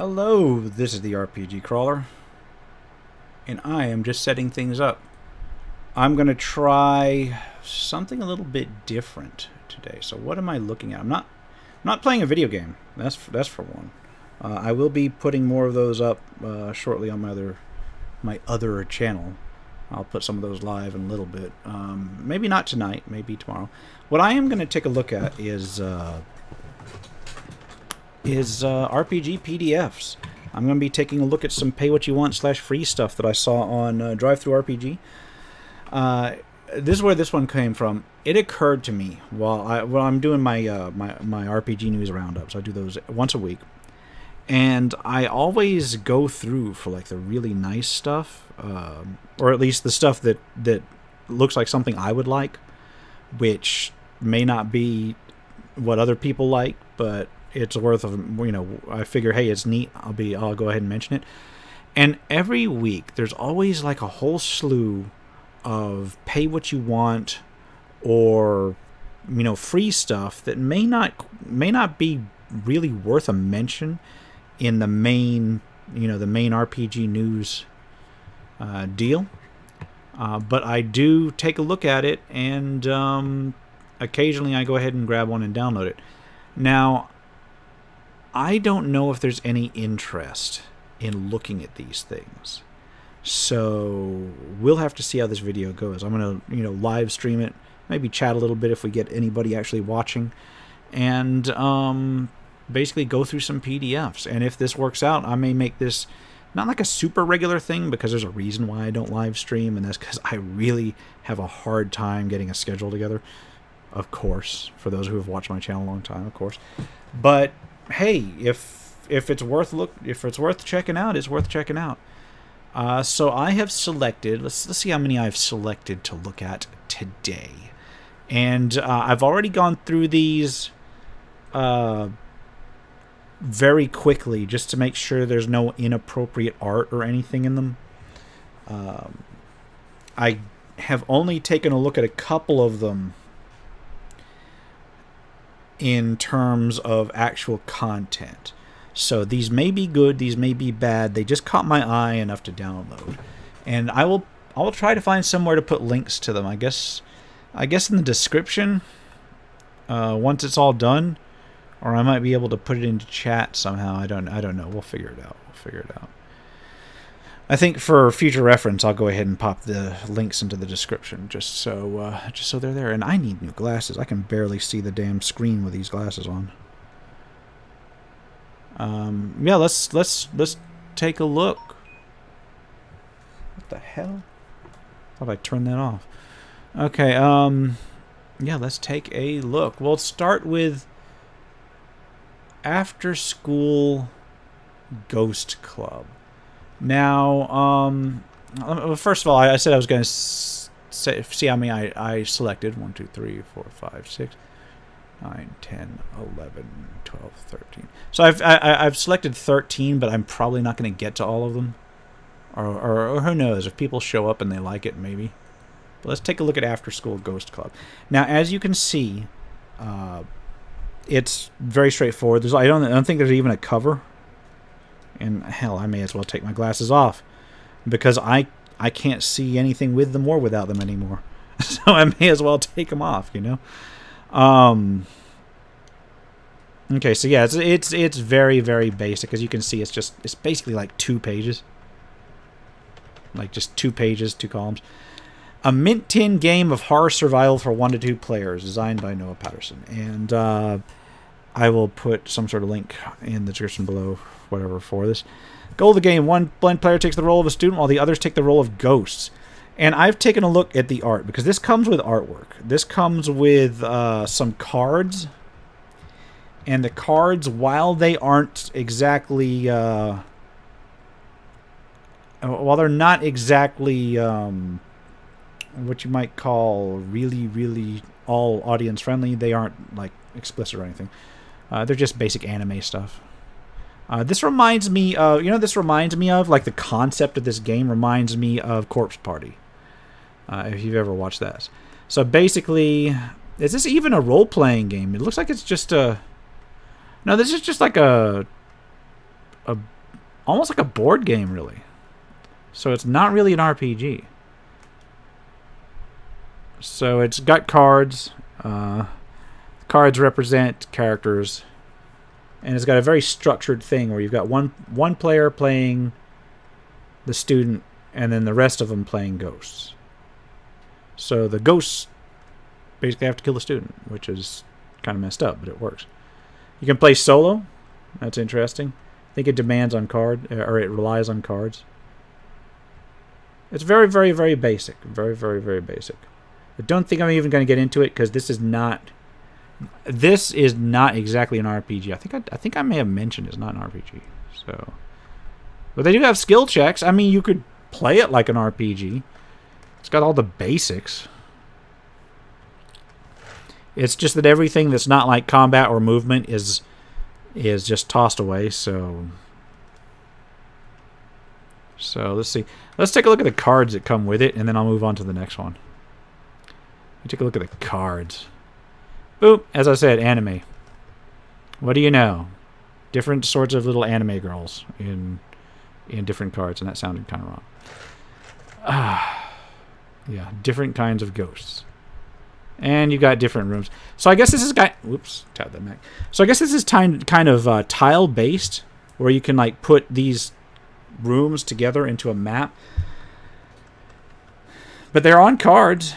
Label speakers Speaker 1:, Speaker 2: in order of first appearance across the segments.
Speaker 1: Hello, this is the RPG Crawler, and I am just setting things up. I'm going to try something a little bit different today. So what am I looking at? I'm not playing a video game. That's for one. I will be putting more of those up shortly on my other channel. I'll put some of those live in a little bit. Maybe not tonight, maybe tomorrow. What I am going to take a look at is RPG PDFs. I'm going to be taking a look at some pay-what-you-want/free stuff that I saw on drivethrurpg. This is where this one came from. It occurred to me while I'm doing my RPG news roundups. I do those once a week, and I always go through for like the really nice stuff, or at least the stuff that looks like something I would like, which may not be what other people like, but it's worth of, I figure, hey, it's neat. I'll go ahead and mention it. And every week there's always like a whole slew of pay what you want or free stuff that may not be really worth a mention in the main RPG news deal. But I do take a look at it, and occasionally I go ahead and grab one and download it. Now, I don't know if there's any interest in looking at these things, so we'll have to see how this video goes. I'm gonna, live stream it, maybe chat a little bit if we get anybody actually watching, and basically go through some PDFs. And if this works out, I may make this not like a super regular thing, because there's a reason why I don't live stream, and that's because I really have a hard time getting a schedule together. Of course, for those who have watched my channel a long time, of course, but hey, if it's worth checking out, it's worth checking out. So I have selected. Let's see how many I've selected to look at today, and I've already gone through these very quickly just to make sure there's no inappropriate art or anything in them. I have only taken a look at a couple of them in terms of actual content. So these may be good, these may be bad. They just caught my eye enough to download. And I will try to find somewhere to put links to them. I guess in the description once it's all done, or I might be able to put it into chat somehow. I don't know. We'll figure it out. I think for future reference, I'll go ahead and pop the links into the description, just so they're there. And I need new glasses. I can barely see the damn screen with these glasses on. Yeah, let's take a look. What the hell? Thought I turned that off. Okay. Yeah, let's take a look. We'll start with After School Ghost Club. Now, first of all, I said I was going to see how many I selected. 1, 2, 3, 4, 5, 6, 9, 10, 11, 12, 13. So I've selected 13, but I'm probably not going to get to all of them. Or who knows, if people show up and they like it, maybe. But let's take a look at After School Ghost Club. Now, as you can see, it's very straightforward. I don't think there's even a cover. And hell, I may as well take my glasses off, because I can't see anything with them or without them anymore. So I may as well take them off, Okay, so yeah, it's very, very basic. As you can see, it's basically like 2 pages. Like just 2 pages, 2 columns. A mint tin game of horror survival for 1 to 2 players, designed by Noah Patterson. And I will put some sort of link in the description below, whatever, for this. Goal of the game: 1 blind player takes the role of a student, while the others take the role of ghosts. And I've taken a look at the art, because this comes with artwork. This comes with some cards. And the cards, while they aren't exactly... while they're not exactly what you might call really, really all audience friendly, they aren't like explicit or anything. They're just basic anime stuff. This reminds me of, like, the concept of this game reminds me of Corpse Party. If you've ever watched that. So basically, is this even a role-playing game? It looks like it's just a... No, this is just like a almost like a board game, really. So it's not really an RPG. So it's got cards. Cards represent characters, and it's got a very structured thing where you've got one player playing the student, and then the rest of them playing ghosts. So the ghosts basically have to kill the student, which is kind of messed up, but it works. You can play solo. That's interesting. I think it demands on card, or it relies on cards. It's very, very, very basic. Very, very, very basic. I don't think I'm even going to get into it because this is not exactly an RPG. I think I may have mentioned it's not an RPG. So, but they do have skill checks. I mean, you could play it like an RPG. It's got all the basics. It's just that everything that's not like combat or movement is just tossed away. So let's see. Let's take a look at the cards that come with it, and then I'll move on to the next one. Let me take a look at the cards. Boop. As I said, anime. What do you know? Different sorts of little anime girls in different cards, and that sounded kind of wrong. Yeah, different kinds of ghosts. And you've got different rooms. So I guess this is whoops, tap that back. So I guess this is kind of tile-based, where you can like put these rooms together into a map. But they're on cards.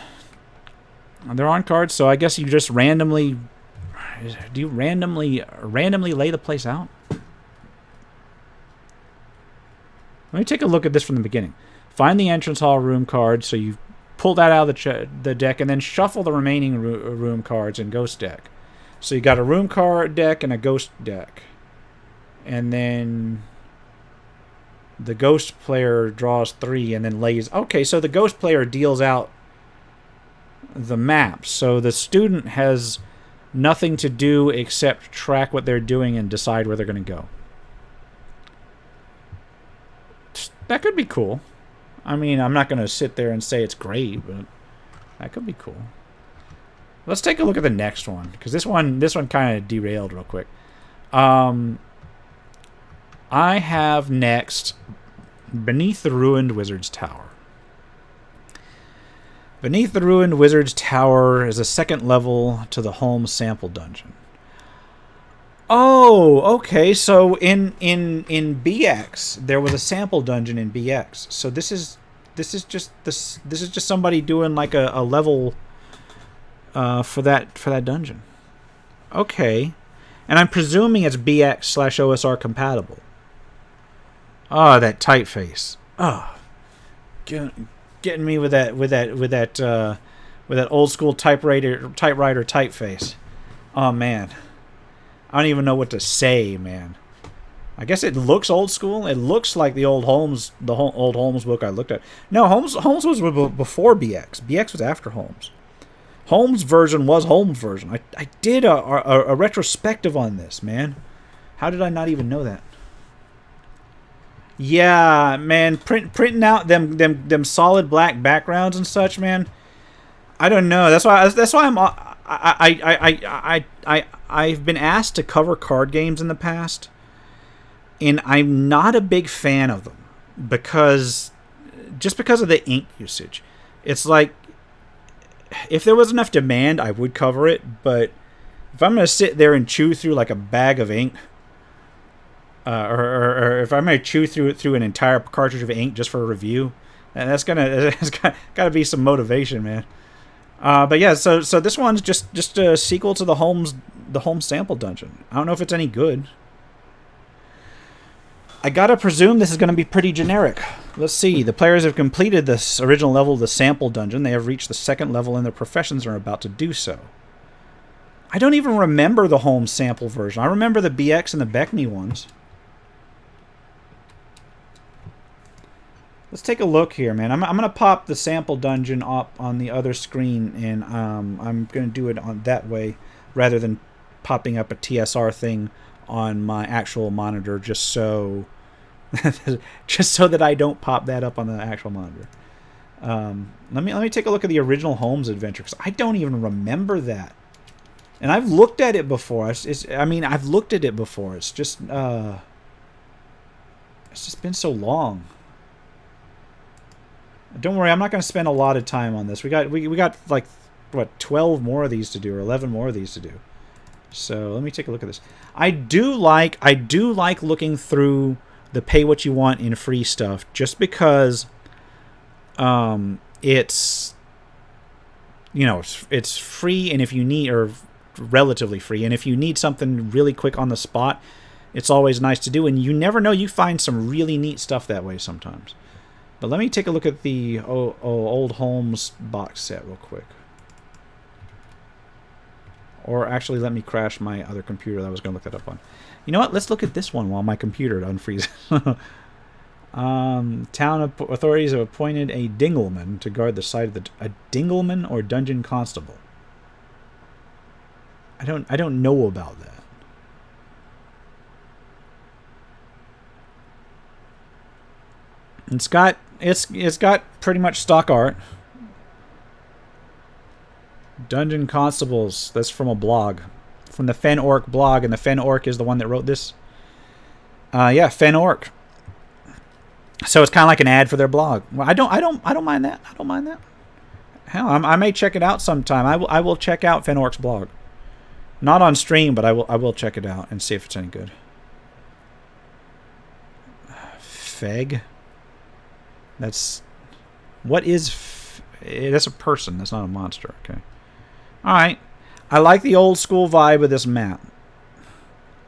Speaker 1: They're on cards, so I guess you just randomly... Do you randomly lay the place out? Let me take a look at this from the beginning. Find the entrance hall room card, so you pull that out of the deck, and then shuffle the remaining room cards in ghost deck. So you got a room card deck and a ghost deck. And then the ghost player draws 3 and then lays... Okay, so the ghost player deals out the map. So the student has nothing to do except track what they're doing and decide where they're going to go. That could be cool. I mean, I'm not going to sit there and say it's great, but that could be cool. Let's take a look at the next one, because this one kind of derailed real quick. I have next Beneath the Ruined Wizard's Tower. Beneath the Ruined Wizard's Tower is a second level to the Holmes sample dungeon. Oh, okay. So in BX there was a sample dungeon in BX. So this is just somebody doing like a level for that dungeon. Okay, and I'm presuming it's BX/OSR compatible. Oh, that typeface. Oh, getting me with that old school typewriter typeface. Oh man. I don't even know what to say, man. I guess it looks old school. It looks like the old Holmes book I looked at. No, Holmes was before BX. BX was after Holmes. Holmes version was Holmes version. I did a retrospective on this, man. How did I not even know that? Yeah, man, printing out them solid black backgrounds and such, man. I don't know. That's why I've been asked to cover card games in the past, and I'm not a big fan of them because of the ink usage. It's like if there was enough demand, I would cover it, but if I'm going to sit there and chew through like a bag of ink, or if I'm going to chew through an entire cartridge of ink just for a review, and that's got to be some motivation, man. But yeah, so this one's just a sequel to the Holmes sample dungeon. I don't know if it's any good. I gotta presume this is going to be pretty generic. Let's see. The players have completed this original level of the sample dungeon. They have reached the second level in their professions and are about to do so. I don't even remember the Holmes sample version. I remember the BX and the Beckney ones. Let's take a look here, man. I'm going to pop the sample dungeon up on the other screen, and I'm going to do it on that way rather than popping up a TSR thing on my actual monitor just so that I don't pop that up on the actual monitor. Let me take a look at the original Holmes adventure, because I don't even remember that. And I've looked at it before. I've looked at it before. It's just It's just been so long. Don't worry, I'm not going to spend a lot of time on this. We got like what, 12 more of these to do, or 11 more of these to do. So let me take a look at this. I do like looking through the pay what you want in free stuff, just because it's, you know, it's free, and if you need, or relatively free, and if you need something really quick on the spot, it's always nice to do, and you never know, you find some really neat stuff that way sometimes. But let me take a look at the Old Holmes box set real quick. Or actually, let me crash my other computer that I was going to look that up on. You know what? Let's look at this one while my computer unfreezes. Town authorities have appointed a dingleman to guard the site of the... A dingleman or dungeon constable? I don't know about that. It's got pretty much stock art. Dungeon Constables. That's from a blog, from the Fen Orc blog, and the Fen Orc is the one that wrote this. Yeah, Fen Orc. So it's kind of like an ad for their blog. Well, I don't mind that. I don't mind that. Hell, I may check it out sometime. I will check out Fen Orc's blog. Not on stream, but I will check it out and see if it's any good. Feg. That's what is? That's a person. That's not a monster. Okay. All right. I like the old school vibe of this map,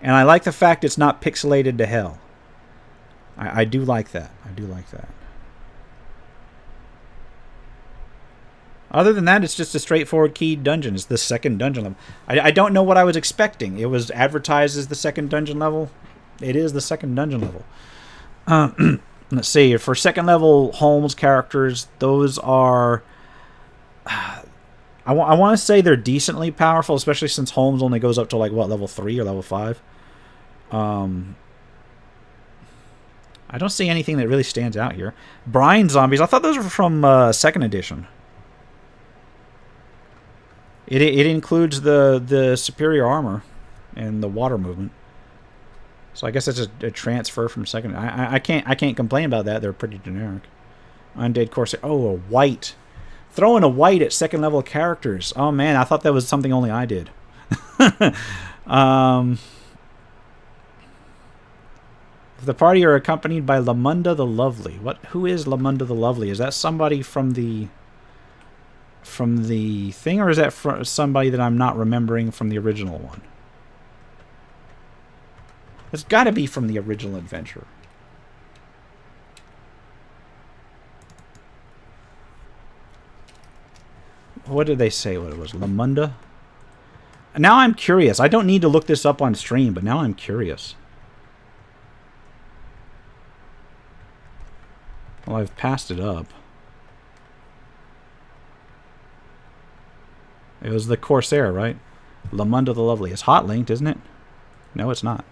Speaker 1: and I like the fact it's not pixelated to hell. I do like that. I do like that. Other than that, it's just a straightforward keyed dungeon. It's the second dungeon level. I don't know what I was expecting. It was advertised as the second dungeon level. It is the second dungeon level. Let's see. For second level Holmes characters, those are... I want to say they're decently powerful, especially since Holmes only goes up to, like, what, level 3 or level 5? I don't see anything that really stands out here. Brine zombies. I thought those were from 2nd edition. It includes the superior armor and the water movement. So I guess that's a transfer from 2nd. I can't complain about that. They're pretty generic. Undead Corsair. Oh, a white. Throwing a white at 2nd level characters. Oh man, I thought that was something only I did. The party are accompanied by Lamunda the Lovely. Who is Lamunda the Lovely? Is that somebody from the thing, or is that somebody that I'm not remembering from the original one? It's got to be from the original adventure. What did they say what it was? Lamunda? Now I'm curious. I don't need to look this up on stream, but now I'm curious. Well, I've passed it up. It was the Corsair, right? Lamunda the Lovely. It's hot linked, isn't it? No, it's not.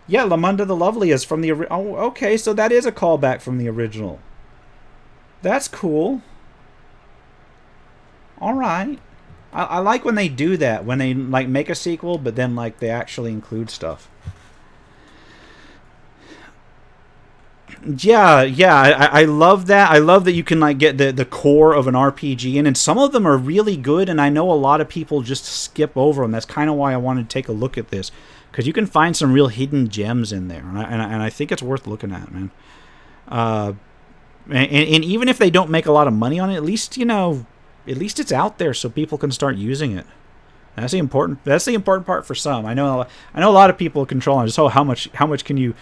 Speaker 1: Yeah, Lamunda the Lovely is from the... Oh, okay, so that is a callback from the original. That's cool. All right. I like when they do that, when they like make a sequel, but then like they actually include stuff. Yeah, I love that. I love that you can like get the core of an RPG in, and some of them are really good, and I know a lot of people just skip over them. That's kind of why I wanted to take a look at this, because you can find some real hidden gems in there, and I think it's worth looking at, man. And even if they don't make a lot of money on it, at least, you know, at least it's out there so people can start using it. That's the important part for some. I know a lot of people control on just how much can you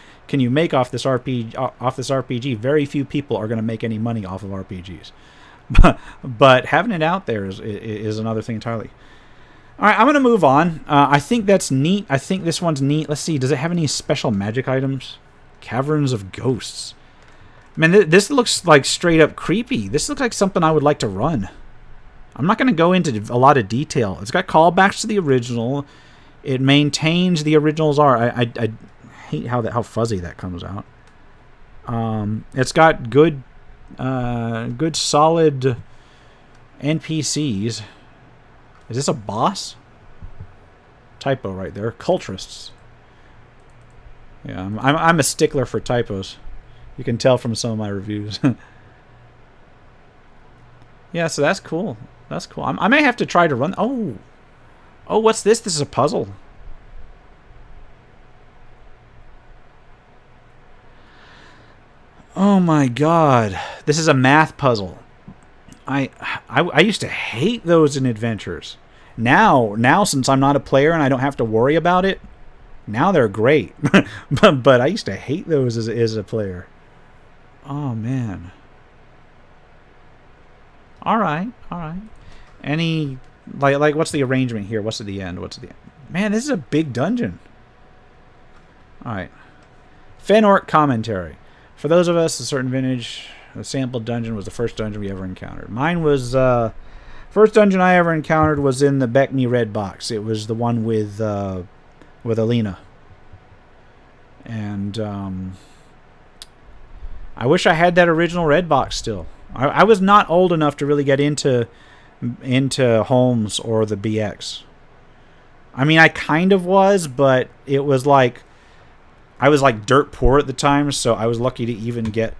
Speaker 1: make off this RPG. Very few people are going to make any money off of RPGs. But having it out there is another thing entirely. All right, I'm going to move on. I think that's neat. I think this one's neat. Let's see. Does it have any special magic items? Caverns of Ghosts. Man, this looks like straight up creepy. This looks like something I would like to run. I'm not going to go into a lot of detail. It's got callbacks to the original. It maintains the original's art. I hate how fuzzy that comes out. It's got good solid NPCs. Is this a boss? Typo right there. Cultists. Yeah, I'm a stickler for typos. You can tell from some of my reviews. Yeah, so that's cool. That's cool. I may have to try to run... Oh, what's this? This is a puzzle. Oh my god. This is a math puzzle. I used to hate those in adventures. Now since I'm not a player and I don't have to worry about it, now they're great. but I used to hate those as a player. Oh man. All right. Any like what's the arrangement here? What's at the end? Man, this is a big dungeon. All right. Fan-orc commentary. For those of us a certain vintage, the sample dungeon was the first dungeon we ever encountered. Mine was first dungeon I ever encountered was in the Beckme Red Box. It was the one with Alina. And I wish I had that original Red Box still. I was not old enough to really get into Holmes or the BX. I mean, I kind of was, but it was like I was like dirt poor at the time, so I was lucky to even get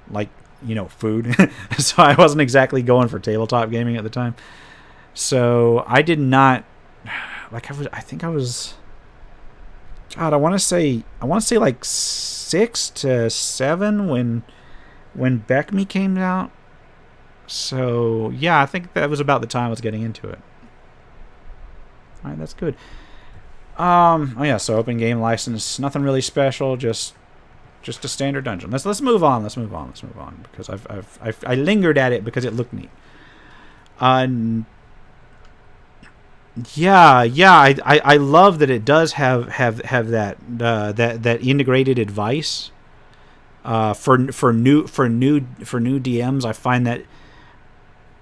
Speaker 1: like, you know, food. So I wasn't exactly going for tabletop gaming at the time. So I did not like I think I was God, I want to say like 6 to 7 when Beckme came out. So yeah, I think that was about the time I was getting into it. All right, that's good. Oh yeah, so open game license, nothing really special, just a standard dungeon. Let's move on. Let's move on because I lingered at it because it looked neat. I love that it does have that integrated advice for new DMs.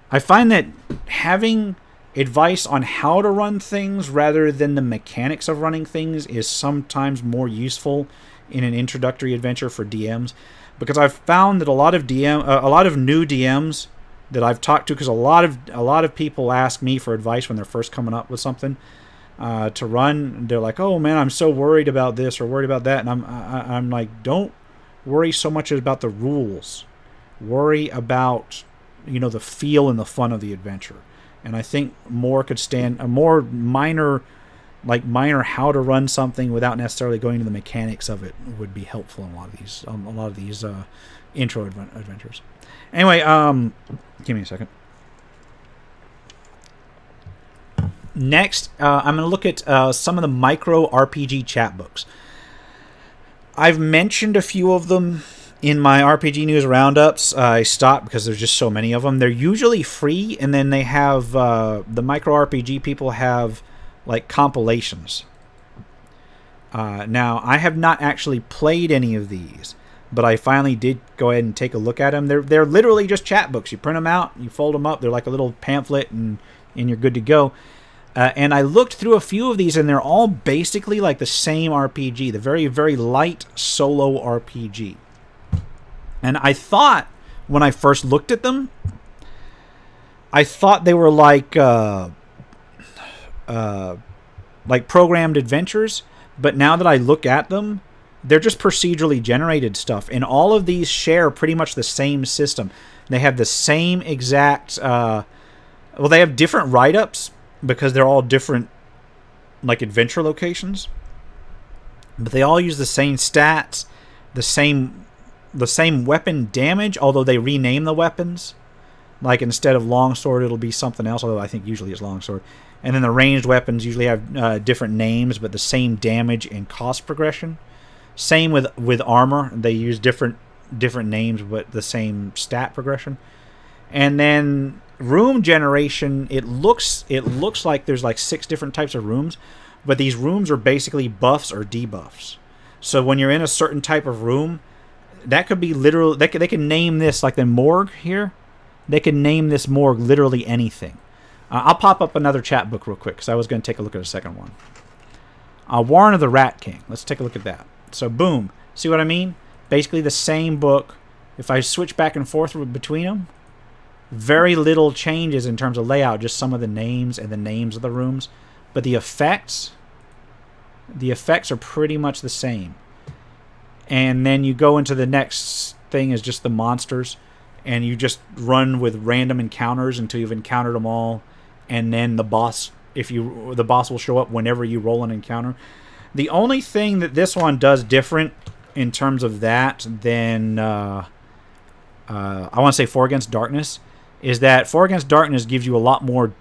Speaker 1: I find that having advice on how to run things rather than the mechanics of running things is sometimes more useful in an introductory adventure for DMs, because I've found that a lot of new DMs that I've talked to, because a lot of people ask me for advice when they're first coming up with something to run. They're like, "Oh man, I'm so worried about this or worried about that," and I'm like, don't worry so much about the rules. Worry about, you know, the feel and the fun of the adventure. And I think more could stand a more minor how to run something without necessarily going to the mechanics of it would be helpful in a lot of these intro adventures. Anyway, give me a second. Next, I'm going to look at some of the micro RPG chat books. I've mentioned a few of them in my RPG News Roundups. I stopped because there's just so many of them. They're usually free, and then they have the micro RPG people have like compilations. Now, I have not actually played any of these, but I finally did go ahead and take a look at them. They're literally just chat books. You print them out, you fold them up. They're like a little pamphlet, and you're good to go. And I looked through a few of these, and they're all basically like the same RPG, the very, very light solo RPG. And I thought, when I first looked at them, I thought they were like programmed adventures. But now that I look at them, they're just procedurally generated stuff. And all of these share pretty much the same system. They have the same exact... they have different write-ups because they're all different like adventure locations. But they all use the same stats, the same weapon damage, although they rename the weapons. Like instead of longsword, it'll be something else, although I think usually it's longsword. And then the ranged weapons usually have different names, but the same damage and cost progression. Same with armor. They use different names, but the same stat progression. And then room generation, it looks like there's like 6 different types of rooms, but these rooms are basically buffs or debuffs. So when you're in a certain type of room, that could be literal. They can name this, like the morgue here. They can name this morgue literally anything. I'll pop up another chat book real quick because I was going to take a look at a second one. Warren of the Rat King. Let's take a look at that. So boom. See what I mean? Basically the same book. If I switch back and forth between them, Very little changes in terms of layout, just some of the names and the names of the rooms. But the effects are pretty much the same. And then you go into the next thing is just the monsters, and you just run with random encounters until you've encountered them all, and then the boss will show up whenever you roll an encounter. The only thing that this one does different in terms of that than I want to say 4 Against Darkness is that 4 Against Darkness gives you a lot more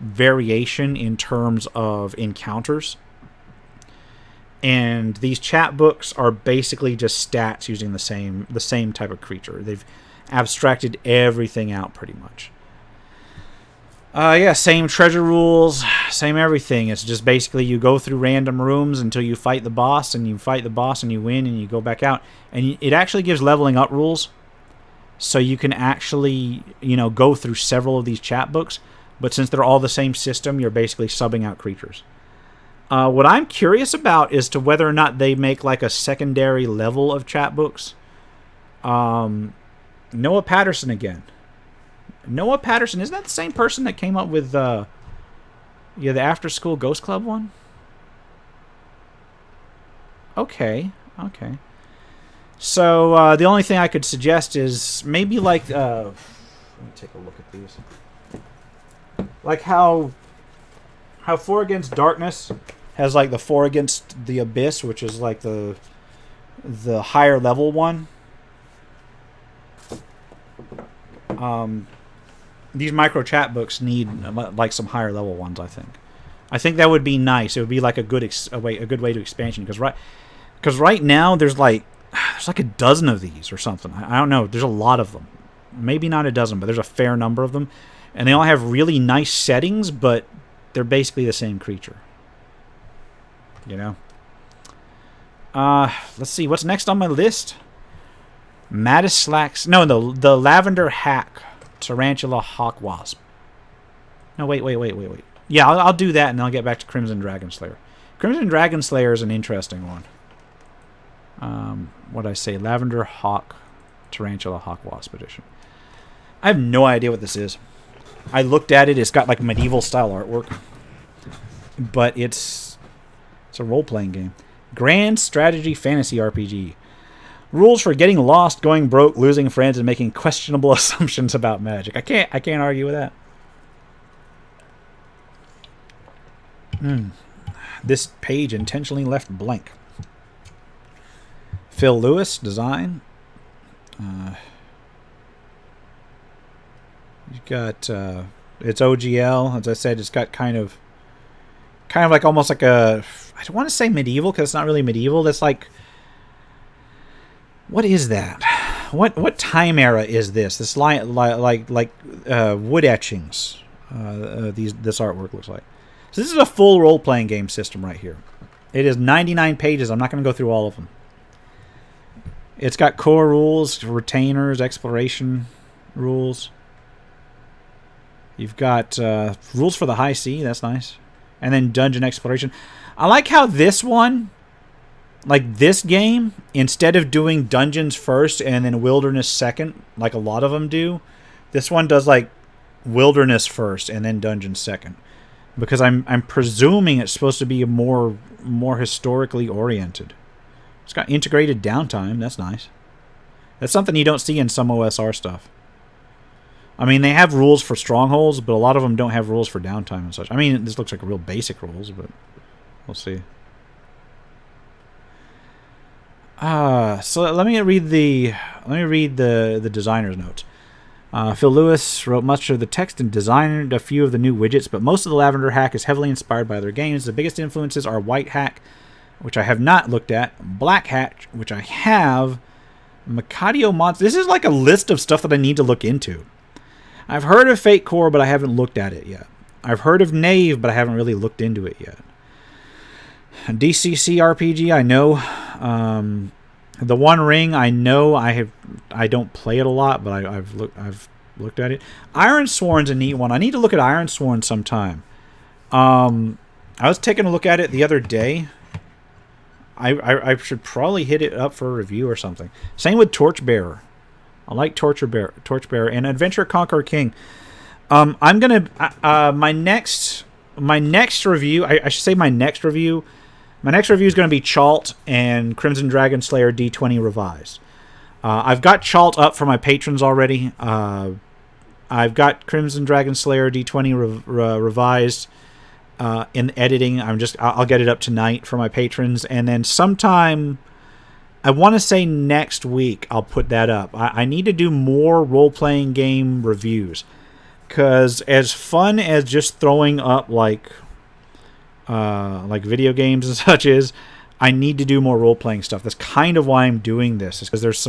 Speaker 1: variation in terms of encounters. And these chat books are basically just stats using the same type of creature. They've abstracted everything out pretty much. Same treasure rules, same everything. It's just basically you go through random rooms until you fight the boss, and you fight the boss and you win, and you go back out. And it actually gives leveling up rules, so you can actually go through several of these chat books. But since they're all the same system, you're basically subbing out creatures. What I'm curious about is to whether or not they make like a secondary level of chat books. Noah Patterson again. Noah Patterson, isn't that the same person that came up with the After School Ghost Club one? Okay. So the only thing I could suggest is maybe like let me take a look at these. Like how 4 Against Darkness has like the 4 Against the Abyss, which is like the higher level one. These micro chat books need like some higher level ones. I think that would be nice. It would be like a good way to expansion, because right now there's like a dozen of these or something. I don't know. There's a lot of them. Maybe not a dozen, but there's a fair number of them, and they all have really nice settings, but they're basically the same creature. Let's see what's next on my list. Madislax. No, the Lavender Hack Tarantula Hawk Wasp. No, wait. Yeah, I'll do that, and then I'll get back to Crimson Dragon Slayer. Crimson Dragon Slayer is an interesting one. What did I say? Lavender Hawk Tarantula Hawk Wasp edition. I have no idea what this is. I looked at it. It's got like medieval style artwork, but it's a role-playing game. Grand Strategy Fantasy RPG. Rules for getting lost, going broke, losing friends, and making questionable assumptions about magic. I can't argue with that. This page intentionally left blank. Phil Lewis, design. You've got it's OGL. As I said, it's got kind of like almost like a, I don't want to say medieval because it's not really medieval. That's like, what is that? What time era is this? This like wood etchings. This artwork looks like. So this is a full role-playing game system right here. It is 99 pages. I'm not going to go through all of them. It's got core rules, retainers, exploration rules. You've got rules for the high sea. That's nice. And then dungeon exploration. I like how this one, like this game, instead of doing dungeons first and then wilderness second, like a lot of them do, this one does like wilderness first and then dungeons second. Because I'm presuming it's supposed to be more historically oriented. It's got integrated downtime. That's nice. That's something you don't see in some OSR stuff. I mean, they have rules for strongholds, but a lot of them don't have rules for downtime and such. I mean, this looks like real basic rules, but we'll see. So let me read the designer's notes. Phil Lewis wrote much of the text and designed a few of the new widgets, but most of the Lavender Hack is heavily inspired by other games. The biggest influences are White Hack, which I have not looked at, Black Hack, which I have, Mercadio Monster. This is like a list of stuff that I need to look into. I've heard of Fate Core, but I haven't looked at it yet. I've heard of Knave, but I haven't really looked into it yet. DCC RPG, I know. The One Ring, I know. I don't play it a lot, but I've looked at it. Ironsworn's a neat one. I need to look at Ironsworn sometime. I was taking a look at it the other day. I should probably hit it up for a review or something. Same with Torchbearer. I like Torchbearer, and Adventure Conqueror King. I'm gonna my next review. I should say my next review. My next review is going to be Chalt and Crimson Dragon Slayer D20 Revised. I've got Chalt up for my patrons already. I've got Crimson Dragon Slayer D20 revised in editing. I'll get it up tonight for my patrons, and then sometime, I want to say next week, I'll put that up. I need to do more role-playing game reviews, because as fun as just throwing up like video games and such is, I need to do more role-playing stuff. That's kind of why I'm doing this, is because there's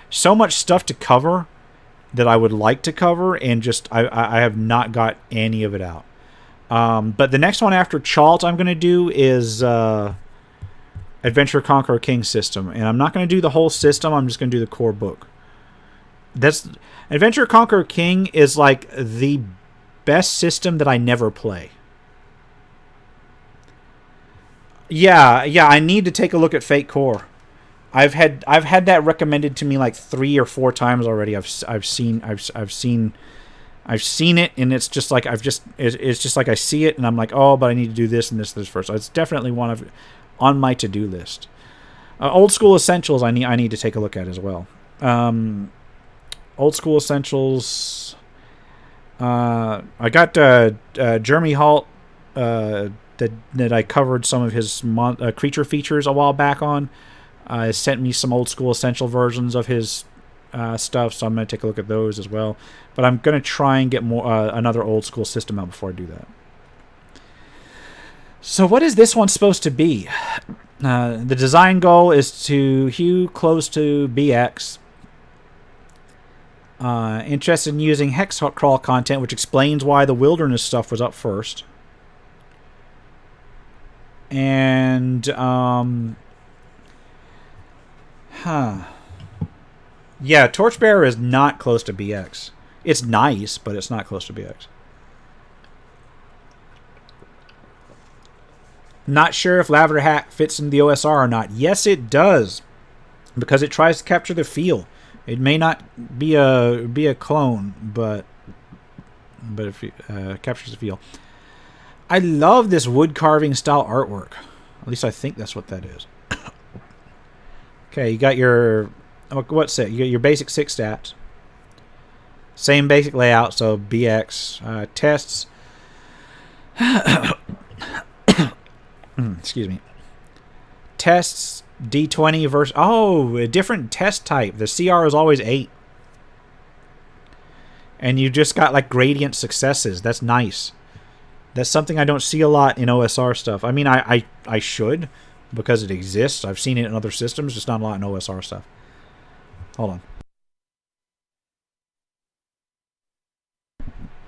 Speaker 1: so much stuff to cover that I would like to cover, and just I have not got any of it out. But the next one after Chalt I'm going to do is Adventure Conqueror King system, and I'm not going to do the whole system. I'm just going to do the core book. That's Adventure Conqueror King is like the best system that I never play. Yeah, I need to take a look at Fate Core. I've had that recommended to me like 3 or 4 times already. I've seen it, and it's just like it's just like I see it, and I'm like, oh, but I need to do this and this first. So it's definitely one on my to-do list. Old School Essentials I need to take a look at as well. Old School Essentials. I got Jeremy Halt that I covered some of his creature features a while back on. Sent me some Old School Essential versions of his stuff, so I'm going to take a look at those as well. But I'm going to try and get another Old School system out before I do that. So what is this one supposed to be? The design goal is to hew close to BX. Interested in using hex crawl content, which explains why the wilderness stuff was up first. And yeah, Torchbearer is not close to BX. It's nice, but it's not close to BX. Not sure if Lavender Hack fits in the OSR or not. Yes, it does, because it tries to capture the feel. It may not be a clone, but if it captures the feel. I love this wood carving style artwork. At least I think that's what that is. Okay, you got your what's it? You got your basic 6 stats. Same basic layout, so BX tests. Excuse me. Tests D20 versus a different test type. The CR is always 8. And you just got like gradient successes. That's nice. That's something I don't see a lot in OSR stuff. I mean, I should, because it exists. I've seen it in other systems, just not a lot in OSR stuff. Hold on.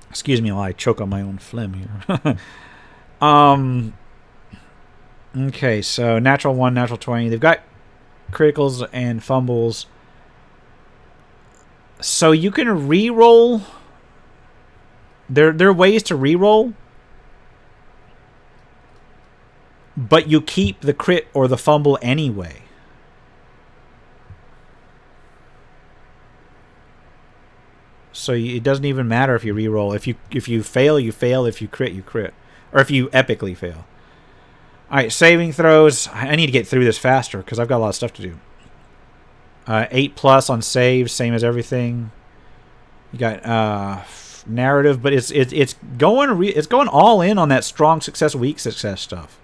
Speaker 1: Excuse me while I choke on my own phlegm here. Okay, so natural 1, natural 20. They've got criticals and fumbles. So you can re-roll. There are ways to re-roll, but you keep the crit or the fumble anyway. So it doesn't even matter if you re-roll. If you fail, you fail. If you crit, you crit. Or if you epically fail. Alright, saving throws. I need to get through this faster because I've got a lot of stuff to do. 8+ on saves, same as everything. You got narrative, but it's going all in on that strong success, weak success stuff.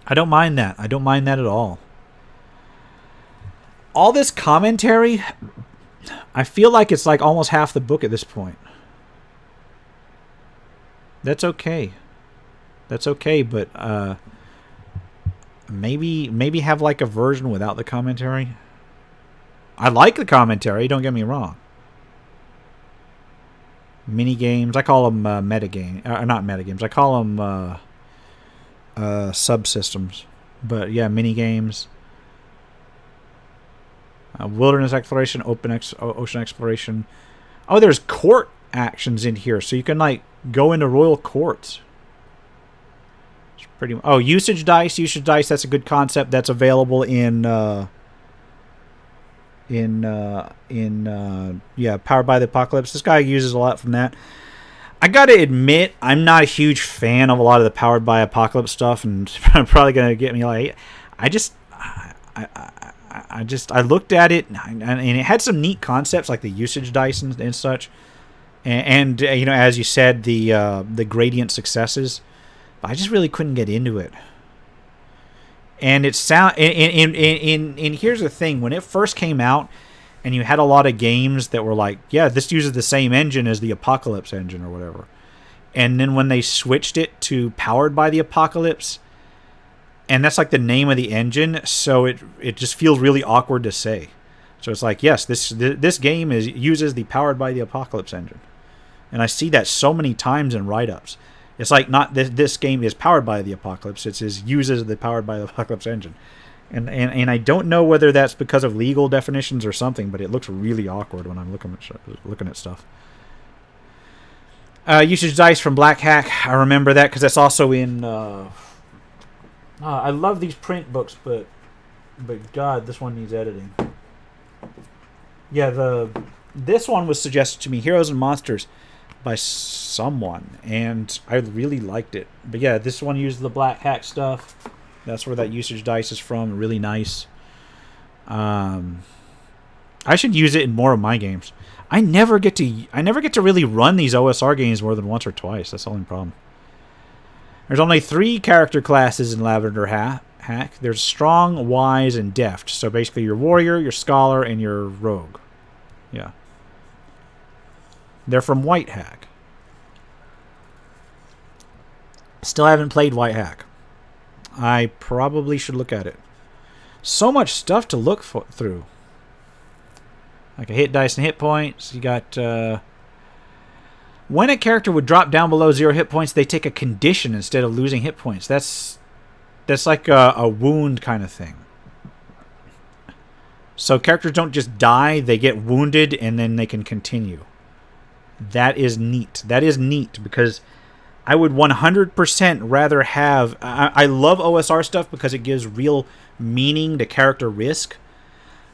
Speaker 1: I don't mind that. I don't mind that at all. All this commentary, I feel like it's like almost half the book at this point. That's okay. That's okay, but maybe have like a version without the commentary. I like the commentary, don't get me wrong. Mini games, I call them metagame, not metagames. I call them subsystems. But yeah, mini games. Wilderness exploration, ocean exploration. Oh, there's court actions in here, so you can like go into royal courts. It's pretty. Oh, usage dice. Usage dice. That's a good concept. That's available in yeah, Powered by the Apocalypse. This guy uses a lot from that. I gotta admit, I'm not a huge fan of a lot of the Powered by Apocalypse stuff, and I'm probably gonna get me like, I looked at it, and it had some neat concepts like the usage dice and such, and you know, as you said, the gradient successes. But I just really couldn't get into it. And it and here's the thing: when it first came out, and you had a lot of games that were like, yeah, this uses the same engine as the Apocalypse engine or whatever. And then when they switched it to Powered by the Apocalypse, and that's like the name of the engine, so it just feels really awkward to say. So it's like, yes, this game uses the Powered by the Apocalypse engine. And I see that so many times in write-ups. It's like, not this game is powered by the Apocalypse, it says uses the Powered by the Apocalypse engine. And I don't know whether that's because of legal definitions or something, but it looks really awkward when I'm looking at stuff. Usage dice from Black Hack. I remember that because that's also in. I love these print books, but God, this one needs editing. Yeah, this one was suggested to me, Heroes and Monsters, by someone, and I really liked it. But yeah, this one used the Black Hack stuff. That's where that usage dice is from. Really nice. I should use it in more of my games. I never get to really run these OSR games more than once or twice. That's the only problem. There's only 3 character classes in Lavender Hack. There's Strong, Wise, and Deft. So basically your Warrior, your Scholar, and your Rogue. Yeah. They're from White Hack. Still haven't played White Hack. I probably should look at it. So much stuff to look through. Like a hit dice and hit points. You got... when a character would drop down below 0 hit points, they take a condition instead of losing hit points. That's like a wound kind of thing. So characters don't just die, they get wounded, and then they can continue. That is neat. That is neat, because I would 100% rather have... I love OSR stuff because it gives real meaning to character risk,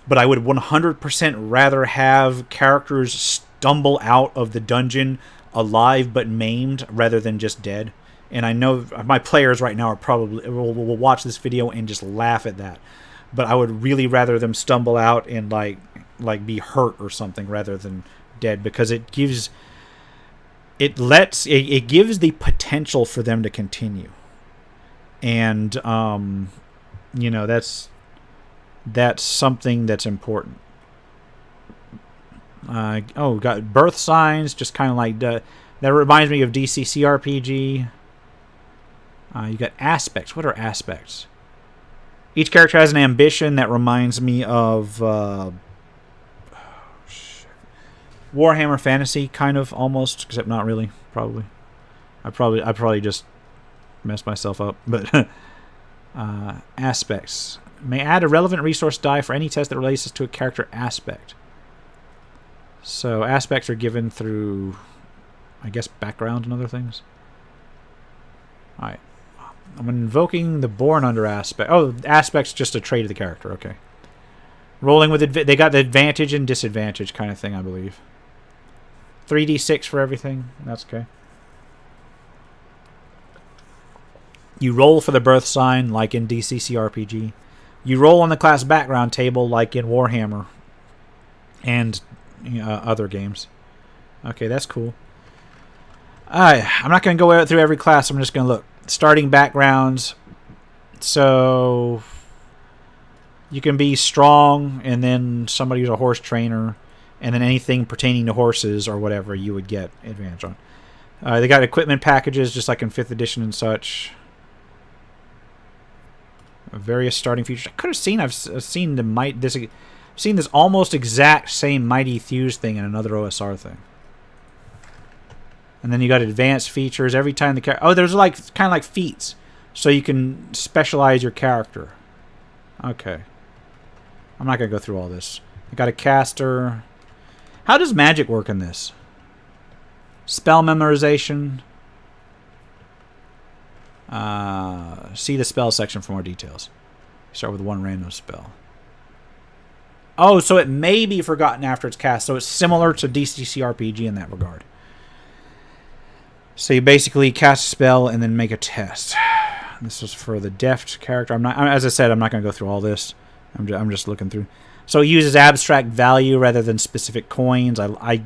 Speaker 1: but I would 100% rather have characters stumble out of the dungeon alive but maimed rather than just dead. And I know my players right now are probably will watch this video and just laugh at that. But I would really rather them stumble out and like be hurt or something rather than dead, because it gives the potential for them to continue. And you know, that's something that's important. Got birth signs, just kind of like that reminds me of DCC RPG. You got aspects. What are aspects? Each character has an ambition that reminds me of Warhammer Fantasy, kind of, almost, except not really. Probably, I probably just messed myself up. But aspects may add a relevant resource die for any test that relates to a character aspect. So aspects are given through, I guess, background and other things. All right. I'm invoking the Born Under aspect. Oh, aspect's just a trait of the character. Okay. Rolling with they got the advantage and disadvantage kind of thing, I believe. 3d6 for everything. That's okay. You roll for the birth sign, like in DCC RPG. You roll on the class background table, like in Warhammer and other games. Okay, that's cool. I'm not going to go through every class. I'm just going to look. Starting backgrounds. So you can be strong, and then somebody who's a horse trainer, and then anything pertaining to horses or whatever you would get advantage on. They got equipment packages just like in 5th edition and such. Various starting features. I could have seen. I've seen I've seen this almost exact same Mighty Thews thing in another OSR thing. And then you got advanced features every time the character... Oh, there's like kind of like feats. So you can specialize your character. Okay. I'm not going to go through all this. I got a caster. How does magic work in this? Spell memorization. See the spell section for more details. Start with one random spell. Oh, so it may be forgotten after it's cast. So it's similar to DCC RPG in that regard. So you basically cast a spell and then make a test. This is for the deft character. As I said, I'm not going to go through all this. I'm just looking through. So it uses abstract value rather than specific coins. I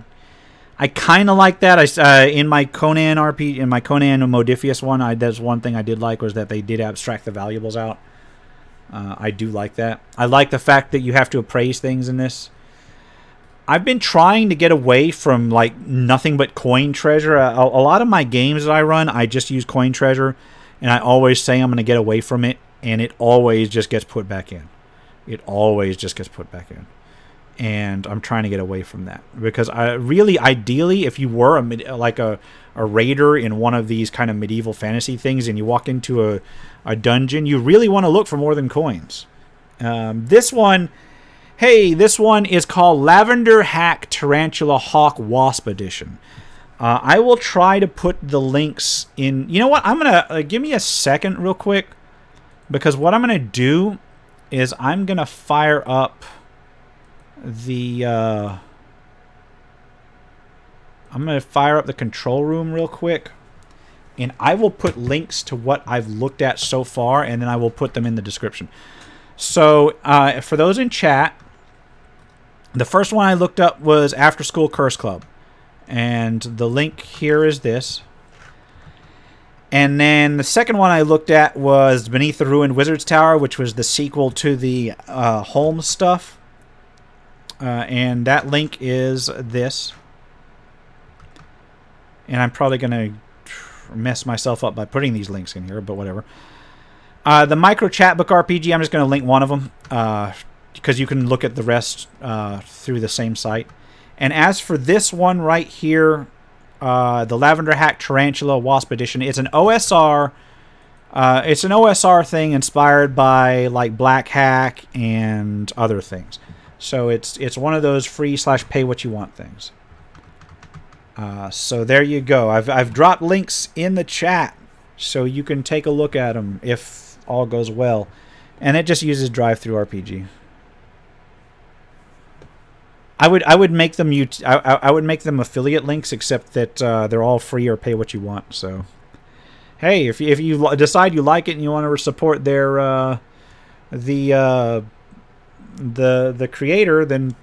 Speaker 1: kind of like that. In my Conan RPG, in my Conan Modifius one, that's one thing I did like was that they did abstract the valuables out. I do like that. I like the fact that you have to appraise things in this. I've been trying to get away from like nothing but coin treasure. A lot of my games that I run, I just use coin treasure, and I always say I'm going to get away from it, and it always just gets put back in. It always just gets put back in. And I'm trying to get away from that because ideally, if you were a raider in one of these kind of medieval fantasy things, and you walk into a dungeon, you really want to look for more than coins. This one is called Lavender Hack Tarantula Hawk Wasp Edition. I will try to put the links in. You know what? I'm gonna give me a second, real quick, because what I'm gonna do is I'm gonna fire up the control room real quick, and I will put links to what I've looked at so far, and then I will put them in the description. So for those in chat, the first one I looked up was After School Curse Club, and the link here is this. And then the second one I looked at was Beneath the Ruined Wizard's Tower, which was the sequel to the Holmes stuff. And that link is this. And I'm probably going to mess myself up by putting these links in here, but whatever. The Micro Chatbook RPG, I'm just going to link one of them, because you can look at the rest through the same site. And as for this one right here, the Lavender Hack Tarantula Wasp Edition, it's an OSR. It's an OSR thing inspired by like Black Hack and other things. So it's one of those free/pay what you want things. So there you go. I've dropped links in the chat so you can take a look at them if all goes well. And it just uses drivethrurpg. I would make them I would make them affiliate links, except that they're all free or pay what you want. So hey, if you decide you like it and you want to support their the creator, then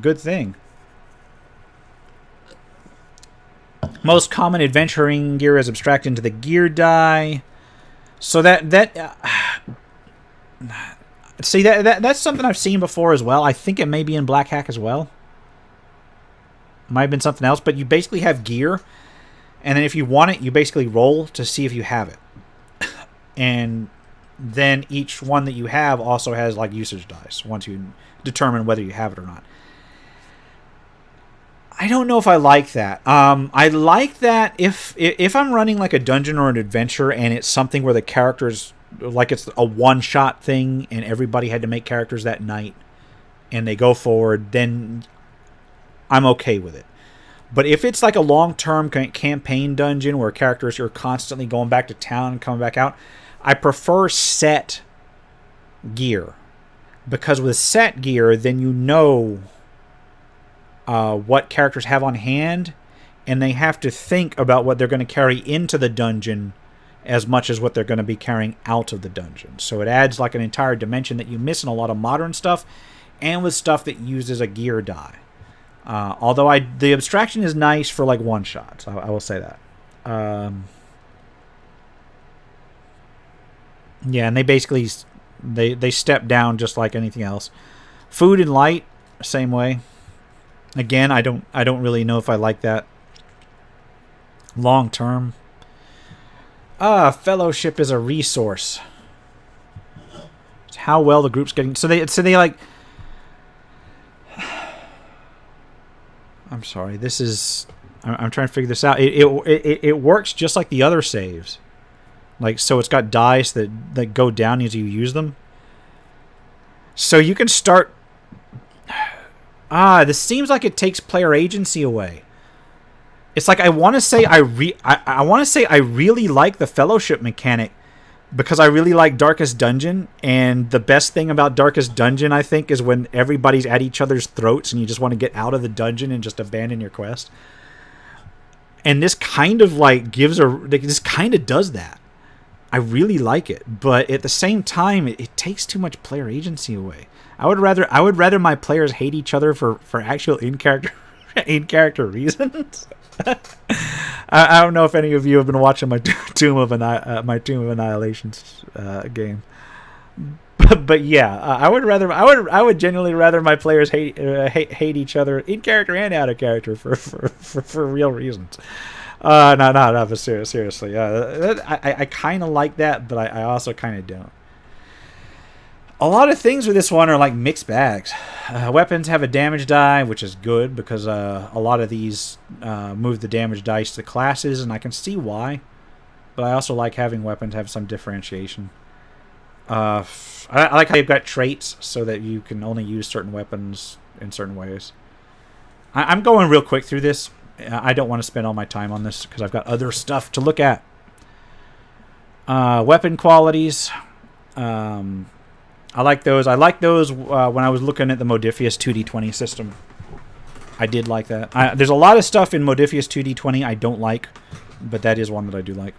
Speaker 1: good thing. Most common adventuring gear is abstracted into the gear die. So see that's something I've seen before as well. I think it may be in Black Hack as well. Might have been something else, but you basically have gear, and then if you want it, you basically roll to see if you have it. And then each one that you have also has like usage dice once you determine whether you have it or not. I don't know if I like that. I like that if I'm running like a dungeon or an adventure and it's something where the characters, like it's a one-shot thing and everybody had to make characters that night and they go forward, then I'm okay with it. But if it's like a long-term campaign dungeon where characters are constantly going back to town and coming back out, I prefer set gear. Because with set gear, then you know what characters have on hand, and they have to think about what they're going to carry into the dungeon as much as what they're going to be carrying out of the dungeon. So it adds like an entire dimension that you miss in a lot of modern stuff, and with stuff that uses a gear die. Although the abstraction is nice for like one shots, I will say that. Yeah, and they basically they step down just like anything else. Food and light, same way. Again, I don't really know if I like that long term. Fellowship is a resource. It's how well the group's getting. So they like. I'm sorry. This is. I'm trying to figure this out. It works just like the other saves. Like, so it's got dice that go down as you use them. So you can start. This seems like it takes player agency away. it's like I want to say I want to say I really like the fellowship mechanic because I really like Darkest Dungeon, and the best thing about Darkest Dungeon, I think, is when everybody's at each other's throats and you just want to get out of the dungeon and just abandon your quest. And this kind of like this kind of does that. I really like it, but at the same time, it takes too much player agency away. I would rather my players hate each other for actual in character reasons. I don't know if any of you have been watching my Tomb of Annihilations game, but yeah, I would genuinely rather my players hate each other in character and out of character for real reasons. No, but seriously, I kind of like that, but I also kind of don't. A lot of things with this one are like mixed bags. Weapons have a damage die, which is good because a lot of these move the damage dice to classes, and I can see why. But I also like having weapons have some differentiation. I like how you've got traits so that you can only use certain weapons in certain ways. I'm going real quick through this. I don't want to spend all my time on this because I've got other stuff to look at. Weapon qualities. I like those. I like those when I was looking at the Modifius 2D20 system. I did like that. There's a lot of stuff in Modifius 2D20 I don't like, but that is one that I do like.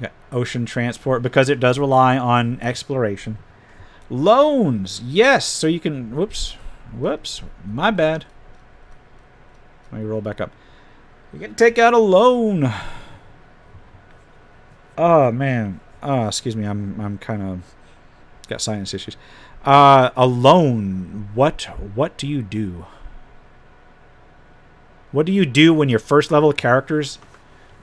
Speaker 1: Got ocean transport because it does rely on exploration. Loans, yes. So you can. Whoops, my bad. Let me roll back up. You can take out a loan. Oh man. Excuse me. I'm kind of got sinus issues. A loan. What do you do? What do you do when your first level characters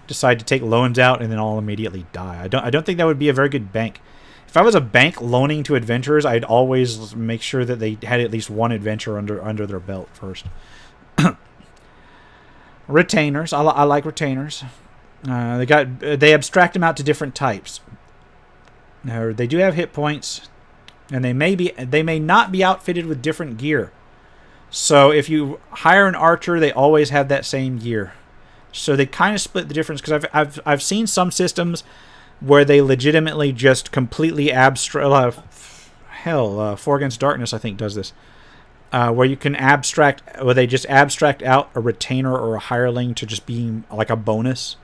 Speaker 1: decide to take loans out and then all immediately die? I don't think that would be a very good bank. If I was a bank loaning to adventurers, I'd always make sure that they had at least one adventure under their belt first. Retainers. I like retainers. They abstract them out to different types. Now, they do have hit points, and they may not be outfitted with different gear. So if you hire an archer, they always have that same gear. So they kind of split the difference because I've seen some systems where they legitimately just completely abstract. Four Against Darkness I think does this. Where you can they just abstract out a retainer or a hireling to just being like a bonus.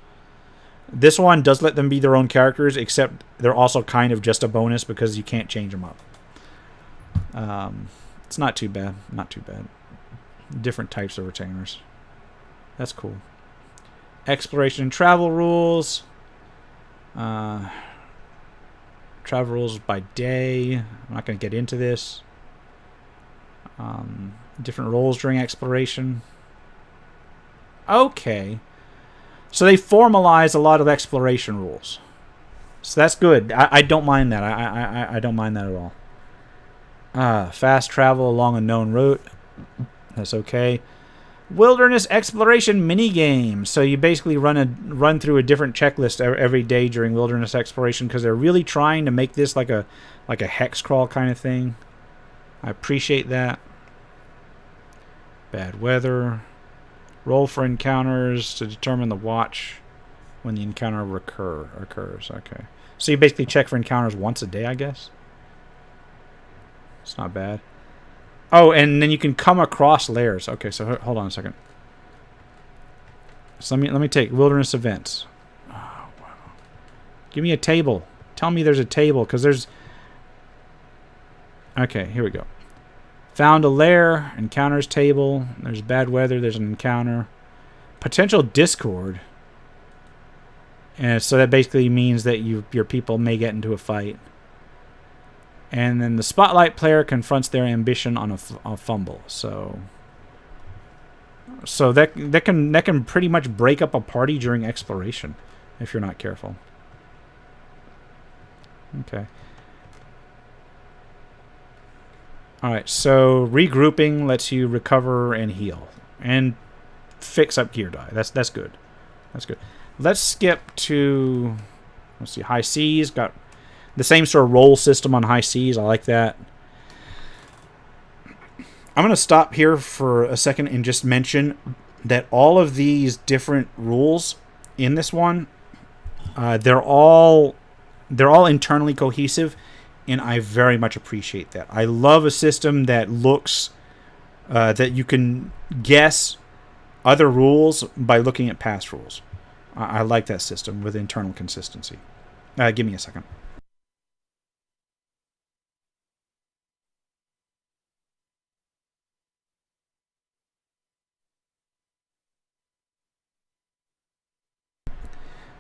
Speaker 1: This one does let them be their own characters, except they're also kind of just a bonus because you can't change them up. It's not too bad. Not too bad. Different types of retainers. That's cool. Exploration and travel rules. Travel rules by day. I'm not going to get into this. Different roles during exploration. Okay. So they formalize a lot of exploration rules. So that's good. I don't mind that. I don't mind that at all. Fast travel along a known route. That's okay. Wilderness exploration minigame. So you basically run through a different checklist every day during wilderness exploration because they're really trying to make this like a hex crawl kind of thing. I appreciate that. Bad weather. Roll for encounters to determine the watch when the encounter occurs. Okay. So you basically check for encounters once a day, I guess. It's not bad. Oh, and then you can come across layers. Okay, so hold on a second. So let me take wilderness events. Oh, wow. Give me a table. Tell me there's a table, because there's... Okay, here we go. Found a lair, encounters table. There's bad weather, there's an encounter. Potential discord. And so that basically means that your people may get into a fight. And then the spotlight player confronts their ambition on a fumble. So that can pretty much break up a party during exploration if you're not careful. Okay. Alright, so regrouping lets you recover and heal. And fix up gear die. That's good. That's good. Let's skip to... Let's see, High Seas. Got the same sort of roll system on High Seas. I like that. I'm going to stop here for a second and just mention that all of these different rules in this one, they're all internally cohesive, and I very much appreciate that. I love a system that looks that you can guess other rules by looking at past rules. I like that system with internal consistency. Give me a second.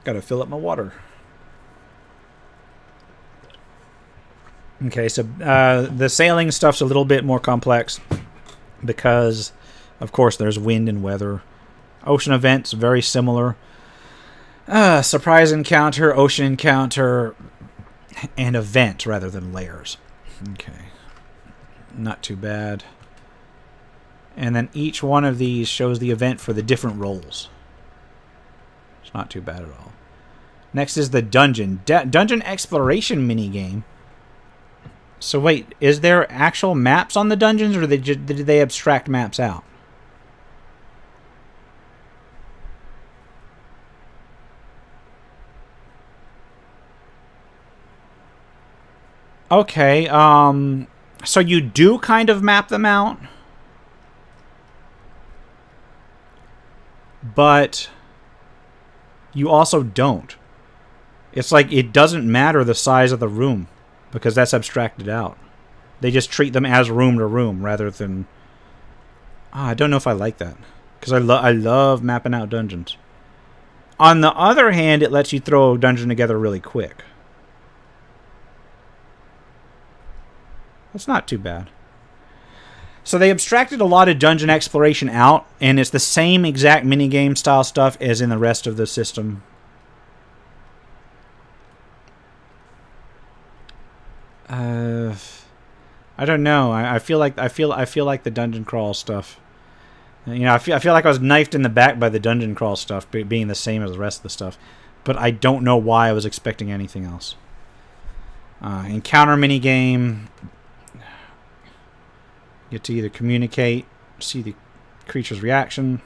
Speaker 1: Gotta fill up my water. Okay, so the sailing stuff's a little bit more complex because, of course, there's wind and weather. Ocean events, very similar. Surprise encounter, ocean encounter, and event rather than layers. Okay. Not too bad. And then each one of these shows the event for the different roles. It's not too bad at all. Next is the dungeon. Dungeon exploration minigame. So wait, is there actual maps on the dungeons, or did they abstract maps out? Okay, so you do kind of map them out, but you also don't. It's like it doesn't matter the size of the room, because that's abstracted out. They just treat them as room to room rather than... I don't know if I like that, because I love mapping out dungeons. On the other hand, it lets you throw a dungeon together really quick. That's not too bad. So they abstracted a lot of dungeon exploration out, and it's the same exact minigame style stuff as in the rest of the system. I don't know. I feel like the dungeon crawl stuff. You know, I feel like I was knifed in the back by the dungeon crawl stuff being the same as the rest of the stuff, but I don't know why I was expecting anything else. Encounter minigame. Get to either communicate, see the creature's reaction.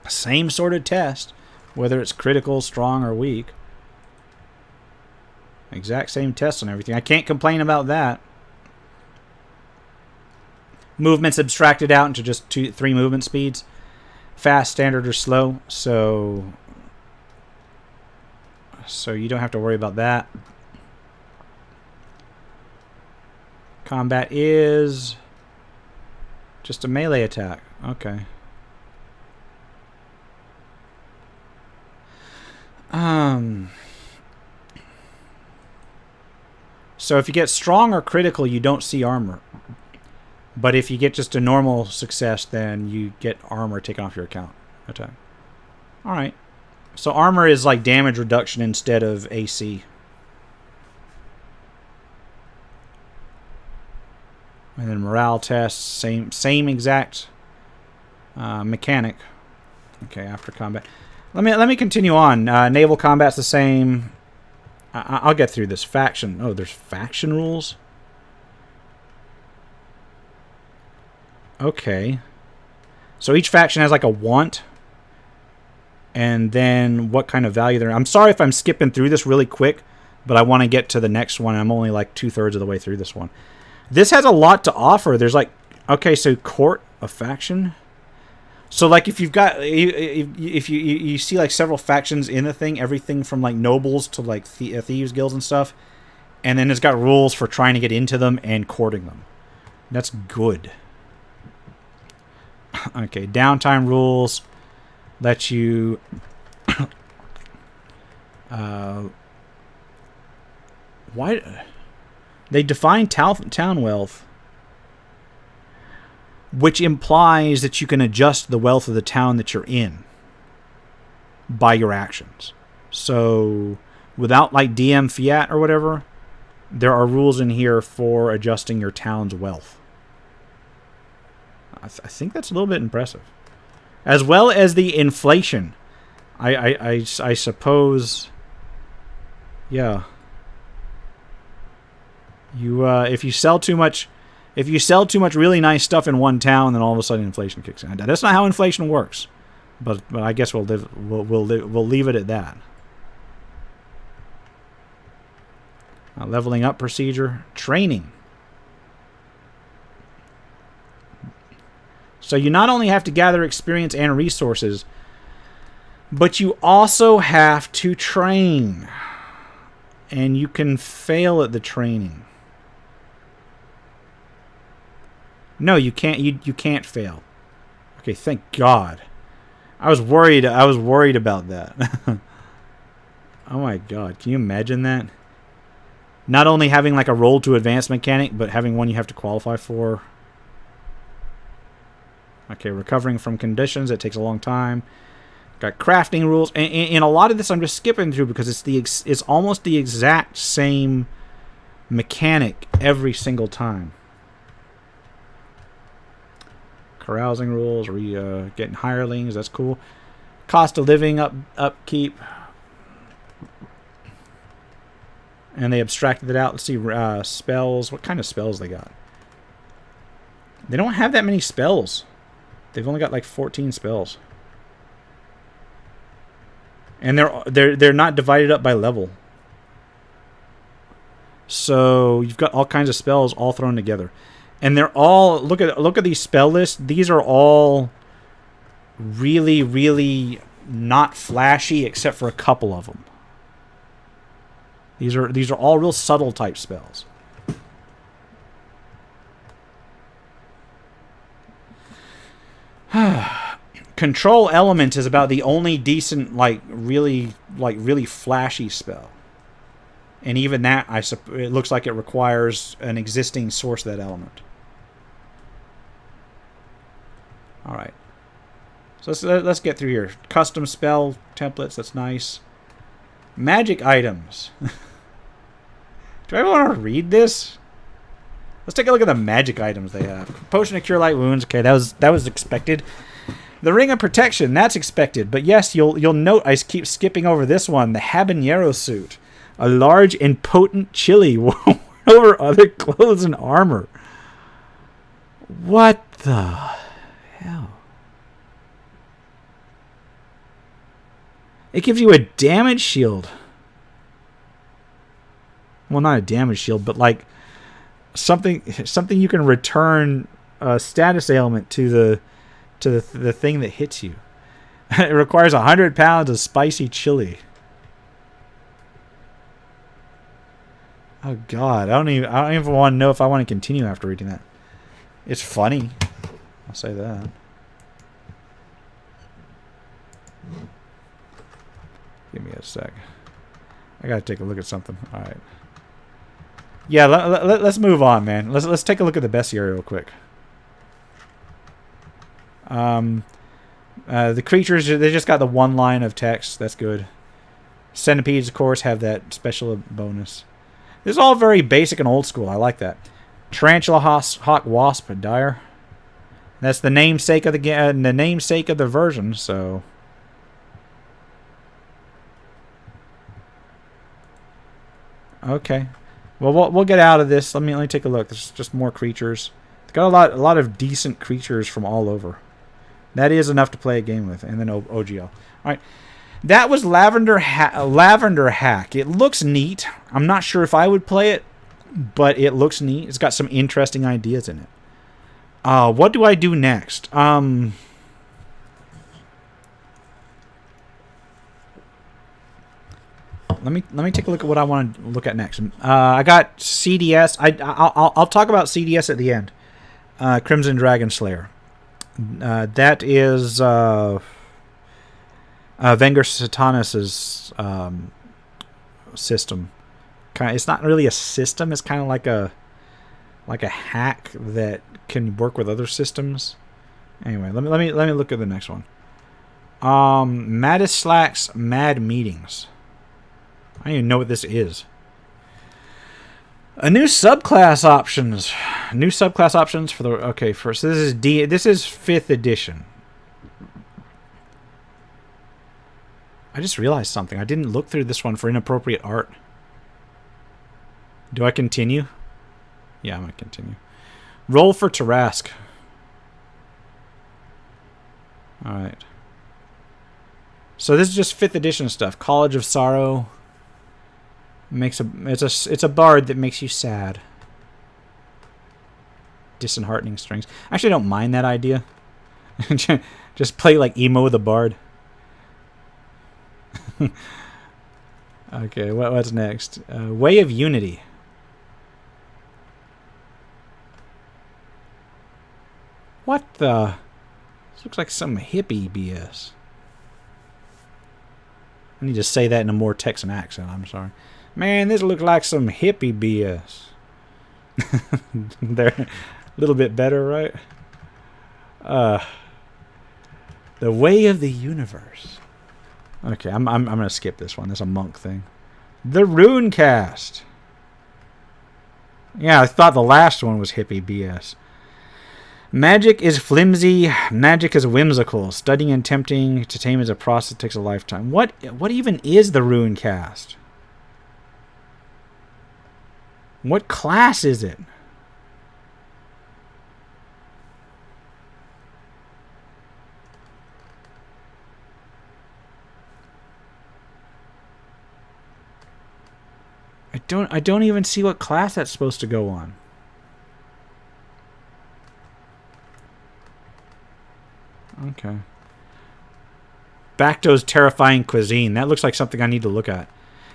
Speaker 1: Same sort of test, whether it's critical, strong, or weak. Exact same test on everything. I can't complain about that. Movement's abstracted out into just 3 movement speeds. Fast, standard, or slow. So you don't have to worry about that. Combat is just a melee attack. Okay. So if you get strong or critical, you don't see armor. But if you get just a normal success, then you get armor taken off your account attack. Alright. So armor is like damage reduction instead of AC. And then morale tests, same exact mechanic. Okay, after combat. Let me continue on. Naval combat's the same. I'll get through this. Faction. Oh, there's faction rules? Okay. So each faction has like a want. And then what kind of value they're... I'm sorry if I'm skipping through this really quick, but I want to get to the next one. I'm only like 2/3 of the way through this one. This has a lot to offer. There's like... Okay, so court a faction... So, like, if you've got, if you see, like, several factions in the thing, everything from, like, nobles to, like, thieves guilds and stuff, and then it's got rules for trying to get into them and courting them. That's good. Okay, downtime rules let you, why, they define town wealth, which implies that you can adjust the wealth of the town that you're in by your actions. So, without like DM fiat or whatever, there are rules in here for adjusting your town's wealth. I think that's a little bit impressive. As well as the inflation. I suppose... Yeah. You if you sell too much... If you sell too much really nice stuff in one town, then all of a sudden inflation kicks in. That's not how inflation works. But I guess we'll leave it at that. Leveling up procedure, training. So you not only have to gather experience and resources, but you also have to train. And you can fail at the training. No, you can't. You can't fail. Okay, thank God. I was worried about that. Oh my God, can you imagine that? Not only having like a roll to advance mechanic, but having one you have to qualify for. Okay, recovering from conditions, it takes a long time. Got crafting rules, and a lot of this I'm just skipping through because it's almost the exact same mechanic every single time. Carousing rules, getting hirelings, that's cool. Cost of living, upkeep. And they abstracted it out. Let's see, spells. What kind of spells they got? They don't have that many spells. They've only got like 14 spells. And they're not divided up by level. So you've got all kinds of spells all thrown together. And they're all look at these spell lists. These are all really, really not flashy except for a couple of them. These are all real subtle type spells. Control Element is about the only decent, really flashy spell. And even that, it looks like it requires an existing source of that element. All right. So let's get through here. Custom spell templates, that's nice. Magic items. Do I want to read this? Let's take a look at the magic items they have. Potion to cure light wounds. Okay, that was expected. The Ring of Protection, that's expected. But yes, you'll note I keep skipping over this one. The Habanero Suit. A large and potent chili worn over other clothes and armor. What the hell? It gives you a damage shield. Well, not a damage shield, but like something you can return a status ailment to the thing that hits you. It requires 100 pounds of spicy chili. Oh God, I don't even want to know if I want to continue after reading that. It's funny, I'll say that. Give me a sec. I gotta take a look at something. All right. Yeah, let's move on, man. Let's take a look at the bestiary real quick. The creatures, they just got the one line of text. That's good. Centipedes, of course, have that special bonus. This is all very basic and old school. I like that. Tarantula, hawk, wasp, and dire. That's the namesake of the version. So, okay. Well, we'll get out of this. Let me take a look. There's just more creatures. It's got a lot of decent creatures from all over. That is enough to play a game with. And then OGL. All right. That was Lavender Hack. It looks neat. I'm not sure if I would play it, but it looks neat. It's got some interesting ideas in it. What do I do next? Let me take a look at what I want to look at next. I got CDS. I'll talk about CDS at the end. Crimson Dragon Slayer. That is Vengar Satanas' system. It's not really a system. It's kind of like a hack that can work with other systems. Anyway, let me look at the next one. Madislack's Mad Meetings. I don't even know what this is. A new subclass options. New subclass options for the first. So this is 5th edition. I just realized something. I didn't look through this one for inappropriate art. Do I continue? Yeah, I'm going to continue. Roll for Tarask. Alright. So this is just 5th edition stuff. College of Sorrow. It's a bard that makes you sad. Disheartening strings. I actually don't mind that idea. Just play like emo the bard. Okay, what's next? Way of Unity. What the? This looks like some hippie BS. I need to say that in a more Texan accent. I'm sorry. Man, this looks like some hippie BS. They're a little bit better, right? The Way of the Universe. Okay, I'm gonna skip this one. That's a monk thing. The Runecast. Yeah, I thought the last one was hippie BS. Magic is flimsy. Magic is whimsical. Studying and tempting to tame is a process that takes a lifetime. What even is the Runecast? What class is it? I don't even see what class that's supposed to go on. Okay. Bacto's Terrifying Cuisine. That looks like something I need to look at.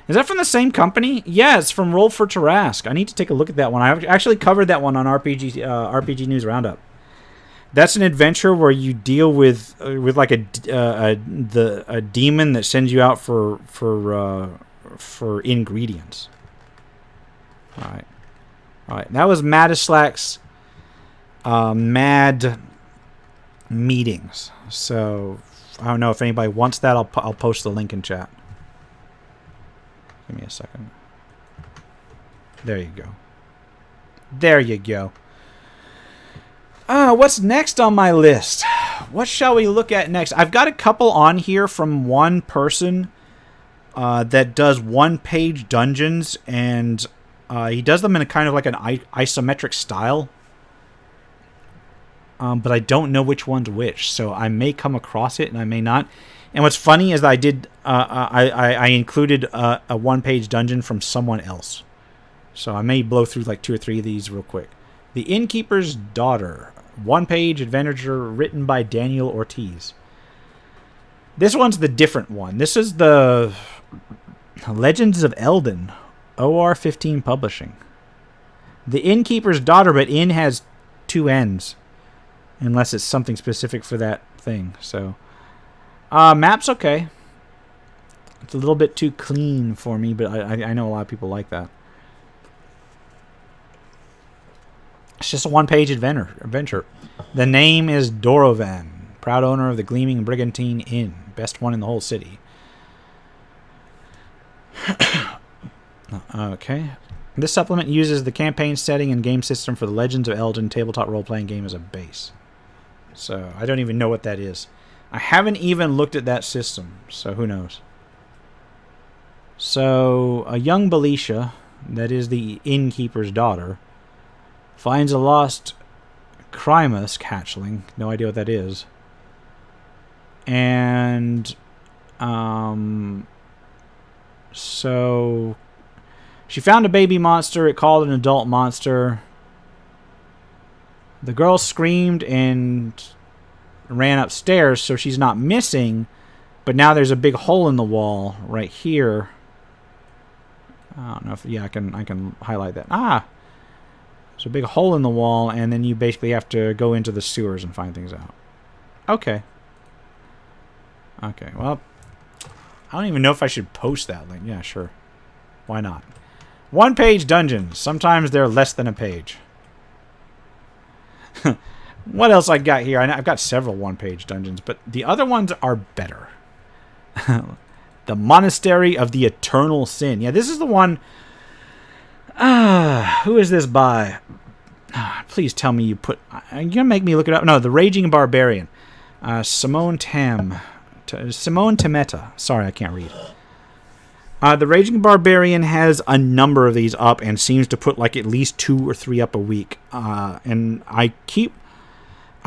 Speaker 1: Is that from the same company? Yeah, it's from Roll for Tarask. I need to take a look at that one. I actually covered that one on RPG News Roundup. That's an adventure where you deal with like a demon that sends you out for ingredients. All right. That was Madislack's Mad Meetings. So I don't know if anybody wants that. I'll post the link in chat. Give me a second. There you go. There you go. What's next on my list? What shall we look at next? I've got a couple on here from one person that does one-page dungeons, and he does them in a kind of like an isometric style. But I don't know which one's which, so I may come across it and I may not. And what's funny is that I did I included a one-page dungeon from someone else, so I may blow through like 2 or 3 of these real quick. The Innkeeper's Daughter, one-page adventure written by Daniel Ortiz. This one's the different one. This is the Legends of Eldin, OR15 Publishing. The Innkeeper's Daughter, but in has 2 N's. Unless it's something specific for that thing. So, map's okay. It's a little bit too clean for me, but I know a lot of people like that. It's just a one-page adventure. The name is Dorovan, proud owner of the Gleaming Brigantine Inn, best one in the whole city. Okay. This supplement uses the campaign setting and game system for the Legends of Eldin tabletop role-playing game as a base. So, I don't even know what that is. I haven't even looked at that system, so who knows. So, a young Belisha, that is the Innkeeper's Daughter, finds a lost Krymus hatchling. No idea what that is. And, so she found a baby monster. It called an adult monster. The girl screamed and ran upstairs, so she's not missing. But now there's a big hole in the wall right here. I don't know if I can highlight that. There's a big hole in the wall, and then you basically have to go into the sewers and find things out. Okay. Okay. Well, I don't even know if I should post that link. Yeah, sure. Why not? One-page dungeons. Sometimes they're less than a page. What else I got here? I've got several one-page dungeons, but the other ones are better. The Monastery of the Eternal Sin. Yeah, this is the one. Who is this by? Please tell me you put. You're gonna make me look it up. No, The Raging Barbarian. Simone Temeta. Sorry, I can't read. The Raging Barbarian has a number of these up and seems to put like at least 2 or 3 up a week. And I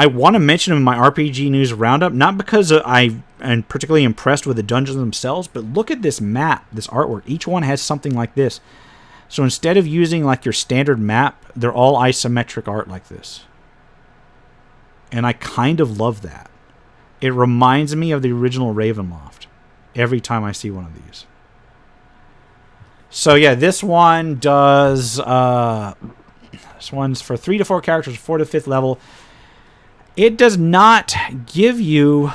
Speaker 1: want to mention them in my RPG News Roundup, not because I am particularly impressed with the dungeons themselves, but look at this map, this artwork. Each one has something like this. So instead of using like your standard map, they're all isometric art like this. And I kind of love that. It reminds me of the original Ravenloft every time I see one of these. So yeah, this one does... this one's for 3 to 4 characters, 4 to 5th level. It does not give you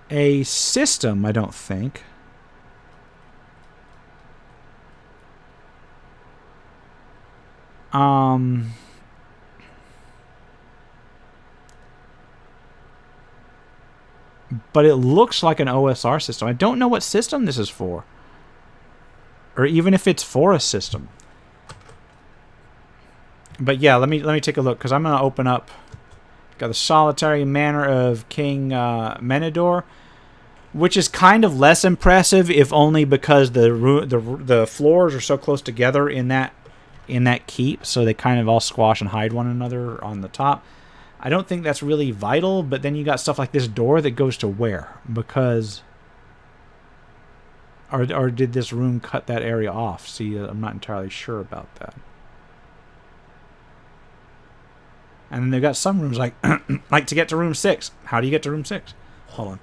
Speaker 1: a system, I don't think. But it looks like an OSR system. I don't know what system this is for. Or even if it's for a system. But yeah, let me take a look, because I'm going to open up. Got the Solitary Manor of King Menador, which is kind of less impressive, if only because the floors are so close together in that keep, so they kind of all squash and hide one another on the top. I don't think that's really vital, but then you got stuff like this door that goes to where? Because... Or did this room cut that area off? See, I'm not entirely sure about that. And then they've got some rooms like... like to get to room 6. How do you get to room 6? Hold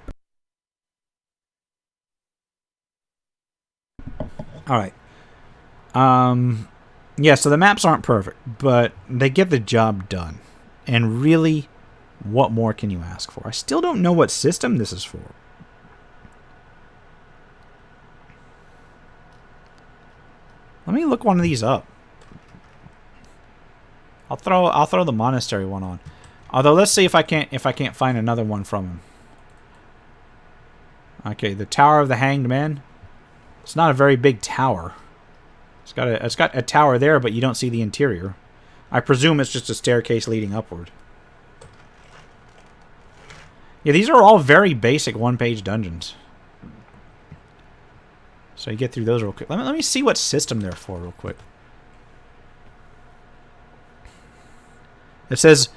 Speaker 1: on. Alright. Yeah, so the maps aren't perfect, but they get the job done. And really, what more can you ask for? I still don't know what system this is for. Let me look one of these up. I'll throw the monastery one on. Although let's see if I can't find another one from him. Okay, the Tower of the Hanged Man. It's not a very big tower. It's got a tower there, but you don't see the interior. I presume it's just a staircase leading upward. Yeah, these are all very basic one-page dungeons. So you get through those real quick. Let me see what system they're for real quick. It says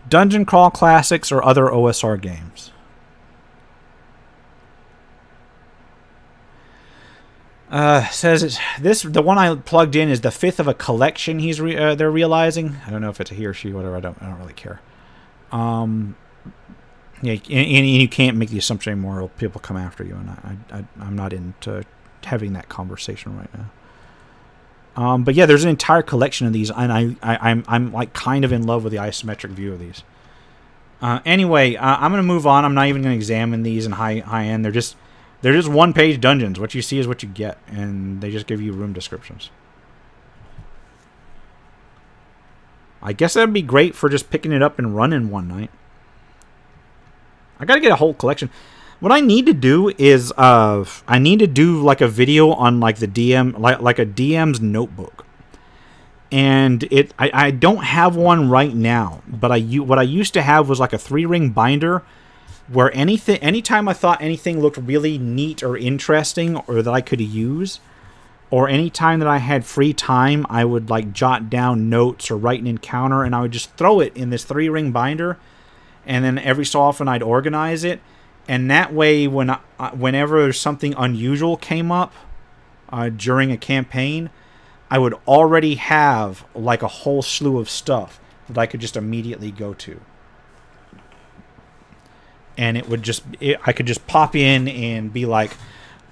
Speaker 1: Dungeon Crawl Classics or other OSR games. Says the one I plugged in is the 5th of a collection they're realizing. I don't know if it's a he or she, whatever. I don't really care. Yeah, and you can't make the assumption anymore. Or people come after you, and I'm not into having that conversation right now. But yeah, there's an entire collection of these, and I'm like kind of in love with the isometric view of these. Anyway, I'm gonna move on. I'm not even gonna examine these in high end. They're just one-page dungeons. What you see is what you get, and they just give you room descriptions. I guess that'd be great for just picking it up and running one night. I gotta get a whole collection. What I need to do is I need to do like a video on like the DM, like a DM's notebook. And I don't have one right now, but what I used to have was like a 3-ring binder where anytime I thought anything looked really neat or interesting or that I could use, or anytime that I had free time, I would like jot down notes or write an encounter, and I would just throw it in this 3-ring binder, and then every so often I'd organize it, and that way whenever something unusual came up during a campaign, I would already have like a whole slew of stuff that I could just immediately go to. And I could just pop in and be like,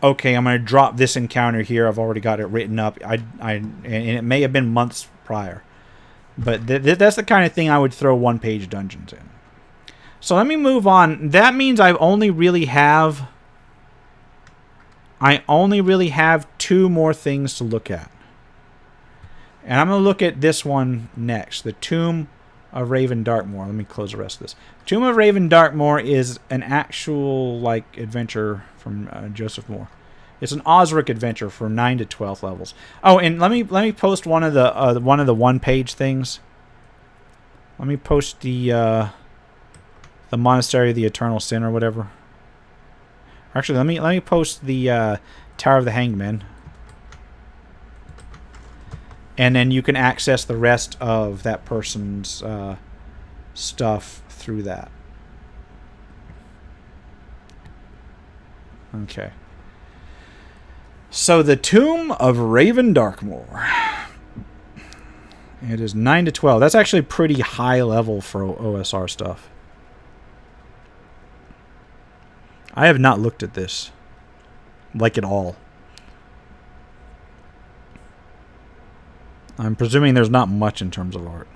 Speaker 1: okay, I'm going to drop this encounter here. I've already got it written up. And it may have been months prior. But that's the kind of thing I would throw one-page dungeons in. So let me move on. That means I only really have 2 more things to look at. And I'm going to look at this one next, the Tomb of Raven Darkmoor. Let me close the rest of this. Tomb of Raven Darkmoor is an actual like adventure from Joseph Moore. It's an Osric adventure for 9 to 12 levels. Oh, and let me post one of the one-page things. Let me post the Monastery of the Eternal Sin or whatever. Actually, let me post the Tower of the Hanged Men. And then you can access the rest of that person's stuff through that. Okay. So the Tomb of Raven Darkmoor. It is 9 to 12. That's actually pretty high level for OSR stuff. I have not looked at this. Like at all. I'm presuming there's not much in terms of art.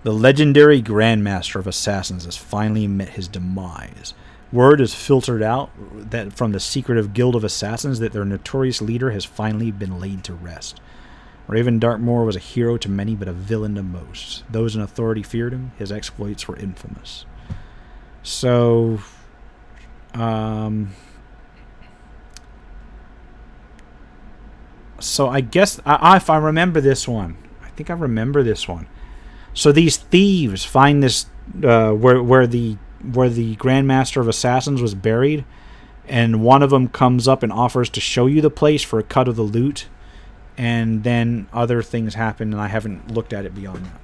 Speaker 1: The legendary Grandmaster of Assassins has finally met his demise. Word is filtered out that from the secretive Guild of Assassins that their notorious leader has finally been laid to rest. Raven Darkmoor was a hero to many, but a villain to most. Those in authority feared him. His exploits were infamous. So, so I guess if I remember this one, I think I remember this one. So these thieves find this where the Grandmaster of Assassins was buried, and one of them comes up and offers to show you the place for a cut of the loot, and then other things happen, and I haven't looked at it beyond that.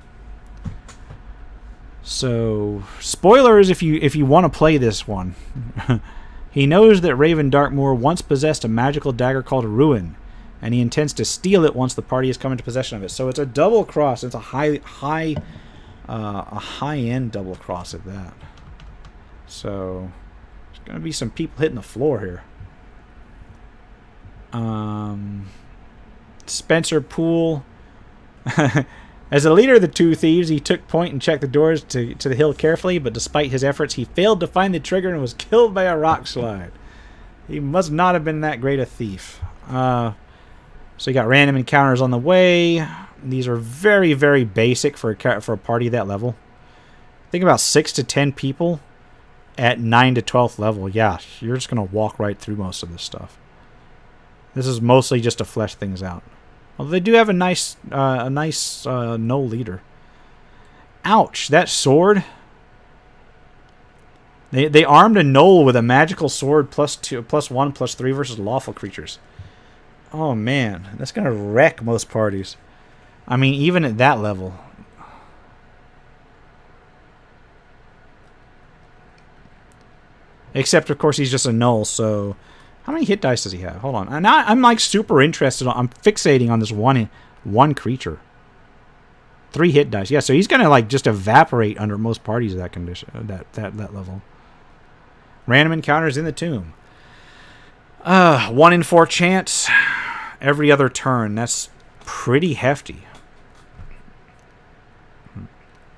Speaker 1: So, spoilers if you want to play this one. He knows that Raven Darkmoor once possessed a magical dagger called Ruin, and he intends to steal it once the party has come into possession of it. So it's a double cross. It's a high-end double cross at that. So there's going to be some people hitting the floor here. Spencer Poole. As a leader of the two thieves, he took point and checked the doors to the hill carefully, but despite his efforts, he failed to find the trigger and was killed by a rock slide. He must not have been that great a thief. So you got random encounters on the way. These are very, very basic for a party that level. Think about 6 to 10 people at 9 to 12th level. Yeah, you're just going to walk right through most of this stuff. This is mostly just to flesh things out. Although they do have a nice no leader. Ouch, that sword. They armed a gnoll with a magical sword +2, +1, +3 versus lawful creatures. Oh man, that's gonna wreck most parties. I mean, even at that level. Except, of course, he's just a gnoll, so... How many hit dice does he have? Hold on. And I'm like super interested. I'm fixating on this one creature. 3 hit dice. Yeah, so he's gonna like just evaporate under most parties of that condition, that level. Random encounters in the tomb. 1 in 4 chance every other turn. That's pretty hefty.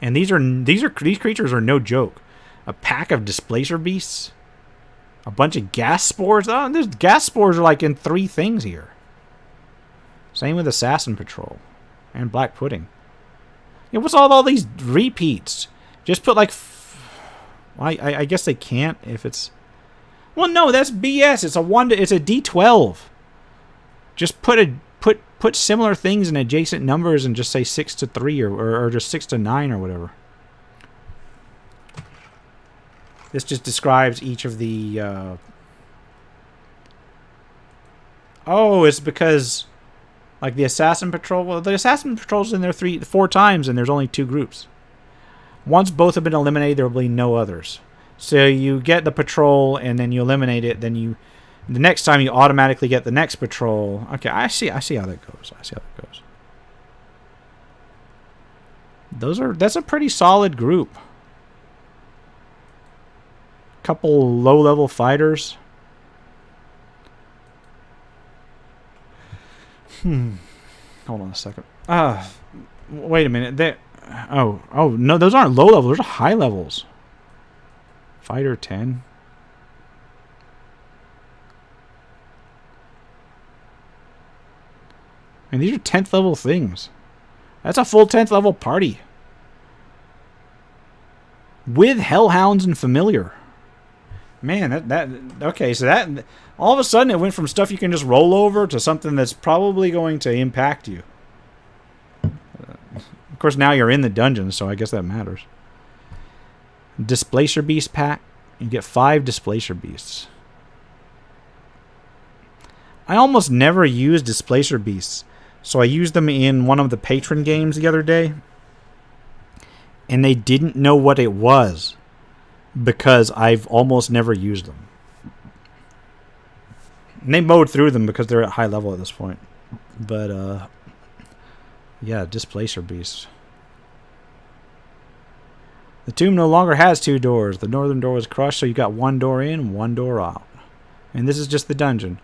Speaker 1: And these creatures are no joke. A pack of displacer beasts. A bunch of gas spores. Oh, there's gas spores are like in 3 things here. Same with Assassin Patrol. And Black Pudding. Yeah, what's all these repeats? Just put like... I guess they can't if it's... Well, no, that's BS. It's a D12. Just put similar things in adjacent numbers and just say 6 to 3 or just 6 to 9 or whatever. This just describes each of the... Oh, it's because... Like the Assassin Patrol... Well, the Assassin Patrol's in there 4 times and there's only 2 groups. Once both have been eliminated, there will be no others. So you get the patrol and then you eliminate it. Then you... The next time you automatically get the next patrol. Okay, I see how that goes. That's a pretty solid group. Couple low-level fighters. Hold on a second. Wait a minute. Oh no, those aren't low levels. Those are high levels. Fighter 10. And these are 10th level things. That's a full 10th level party. With Hellhounds and Familiar. Man, okay, so that all of a sudden it went from stuff you can just roll over to something that's probably going to impact you. Of course, now you're in the dungeon, so I guess that matters. Displacer Beast pack. You get 5 Displacer Beasts. I almost never use displacer beasts. So I used them in one of the patron games the other day. And they didn't know what it was. Because I've almost never used them. And they mowed through them because they're at high level at this point. But, yeah, displacer beasts. The tomb no longer has 2 doors. The northern door was crushed, so you got 1 door in, 1 door out. And this is just the dungeon.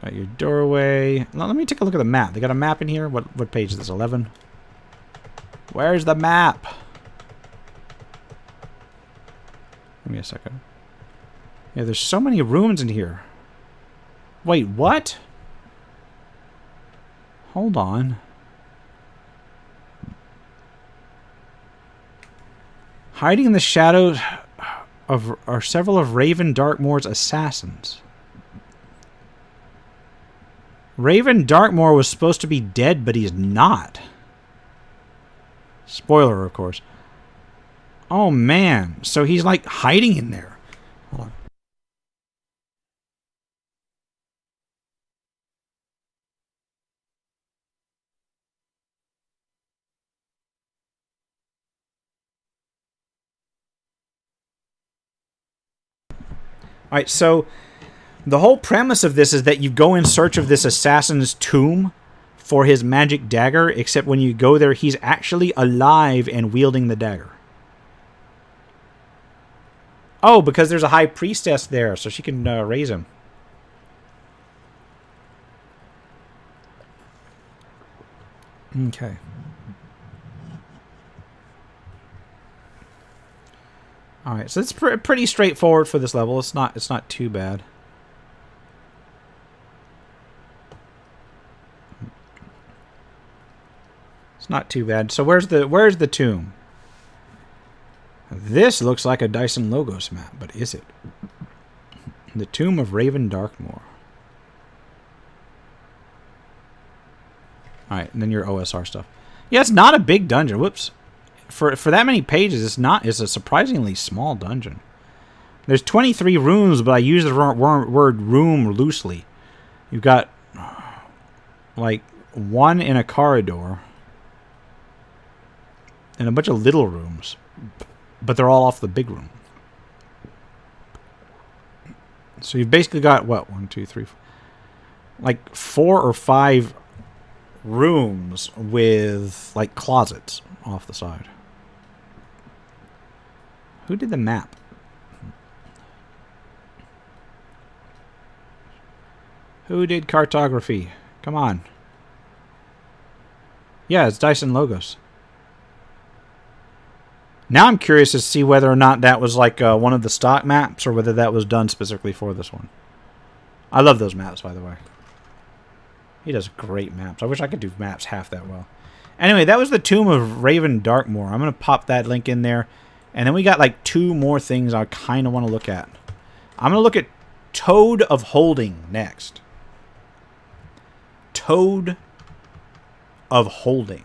Speaker 1: Got your doorway. Now, let me take a look at the map. They got a map in here? What page is this? 11? Where's the map? Give me a second. Yeah, there's so many rooms in here. Wait, what? Hold on. Hiding in the shadows are several of Raven Darkmoor's assassins. Raven Darkmoor was supposed to be dead, but he's not. Spoiler, of course. Oh, man. So he's, like, hiding in there. Hold on. Alright, so the whole premise of this is that you go in search of this assassin's tomb for his magic dagger, except when you go there, he's actually alive and wielding the dagger. Oh, because there's a high priestess there, so she can raise him. Okay. All right, so it's pretty straightforward for this level. It's not too bad. It's not too bad. So where's the tomb? This looks like a Dyson Logos map, but is it? The Tomb of Raven Darkmoor. All right, and then your OSR stuff. Yeah, it's not a big dungeon. Whoops. For that many pages, it's a surprisingly small dungeon. There's 23 rooms, but I use the word room loosely. You've got like 1 in a corridor and a bunch of little rooms, but they're all off the big room. So you've basically got what, 1, 2, 3, 4, like 4 or 5 rooms with like closets off the side. Who did the map? Who did cartography? Come on. Yeah, it's Dyson Logos. Now I'm curious to see whether or not that was like one of the stock maps or whether that was done specifically for this one. I love those maps, by the way. He does great maps. I wish I could do maps half that well. Anyway, that was the Tomb of Raven Darkmoor. I'm going to pop that link in there. And then we got like 2 more things I kind of want to look at. I'm going to look at Toad of Holding next. Toad of Holding.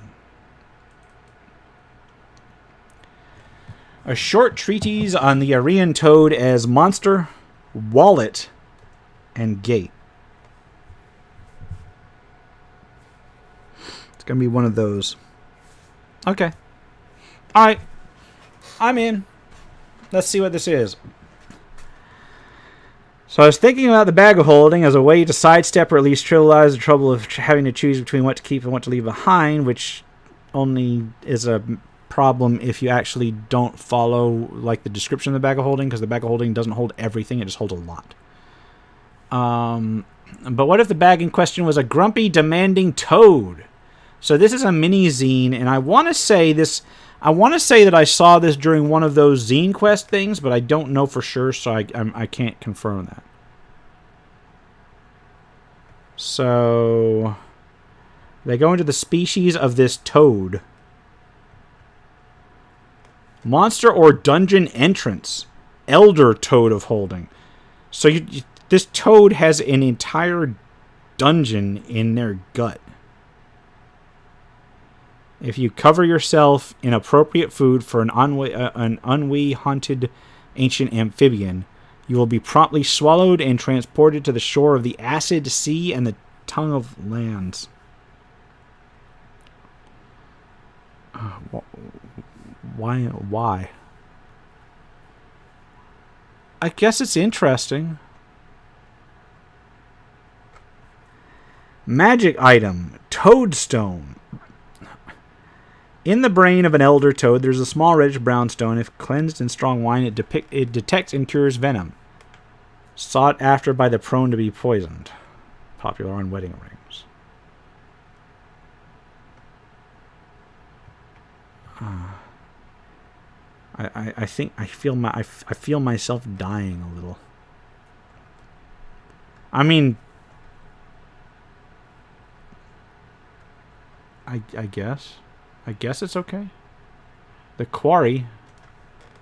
Speaker 1: A short treatise on the Aryan toad as monster, wallet, and gate. It's going to be one of those. Okay. Alright. I'm in. Let's see what this is. So I was thinking about the bag of holding as a way to sidestep or at least trivialize the trouble of having to choose between what to keep and what to leave behind, which only is a problem if you actually don't follow like the description of the bag of holding, because the bag of holding doesn't hold everything, it just holds a lot. But what if the bag in question was a grumpy, demanding toad? So this is a mini zine, and I want to say that I saw this during one of those Zine Quest things, but I don't know for sure, so I can't confirm that. So they go into the species of this toad. Monster or dungeon entrance. Elder toad of holding. So this toad has an entire dungeon in their gut. If you cover yourself in appropriate food for an ennui haunted ancient amphibian, You will be promptly swallowed and transported to the shore of the acid sea and the tongue of lands. Why? I guess it's interesting. Magic item, Toadstone. In the brain of an elder toad, there's a small reddish brown stone. If cleansed in strong wine, it detects and cures venom. Sought after by the prone to be poisoned. Popular on wedding rings. I think I feel myself dying a little. I mean, I guess it's okay. The quarry,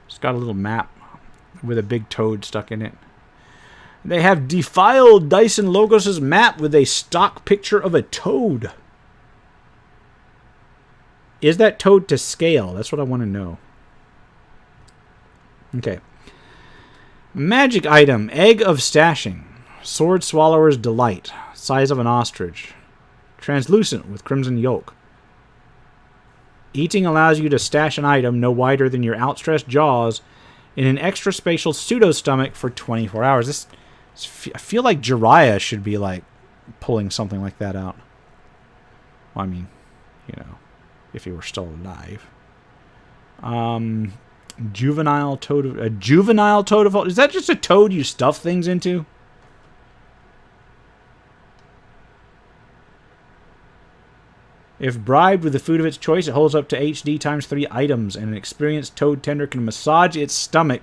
Speaker 1: it's got a little map with a big toad stuck in it. They have defiled Dyson Logos' map with a stock picture of a toad. Is that toad to scale? That's what I want to know. Okay. Magic item, Egg of Stashing. Sword Swallower's Delight. Size of an ostrich. Translucent with crimson yolk. Eating allows you to stash an item no wider than your outstretched jaws in an extra spatial pseudo-stomach for 24 hours. I feel like Jiraiya should be, like, pulling something like that out. Well, I mean, you know, if he were still alive. Juvenile toad of... A juvenile toad of... Is that just a toad you stuff things into? If bribed with the food of its choice, it holds up to HD times 3 items, and an experienced toad tender can massage its stomach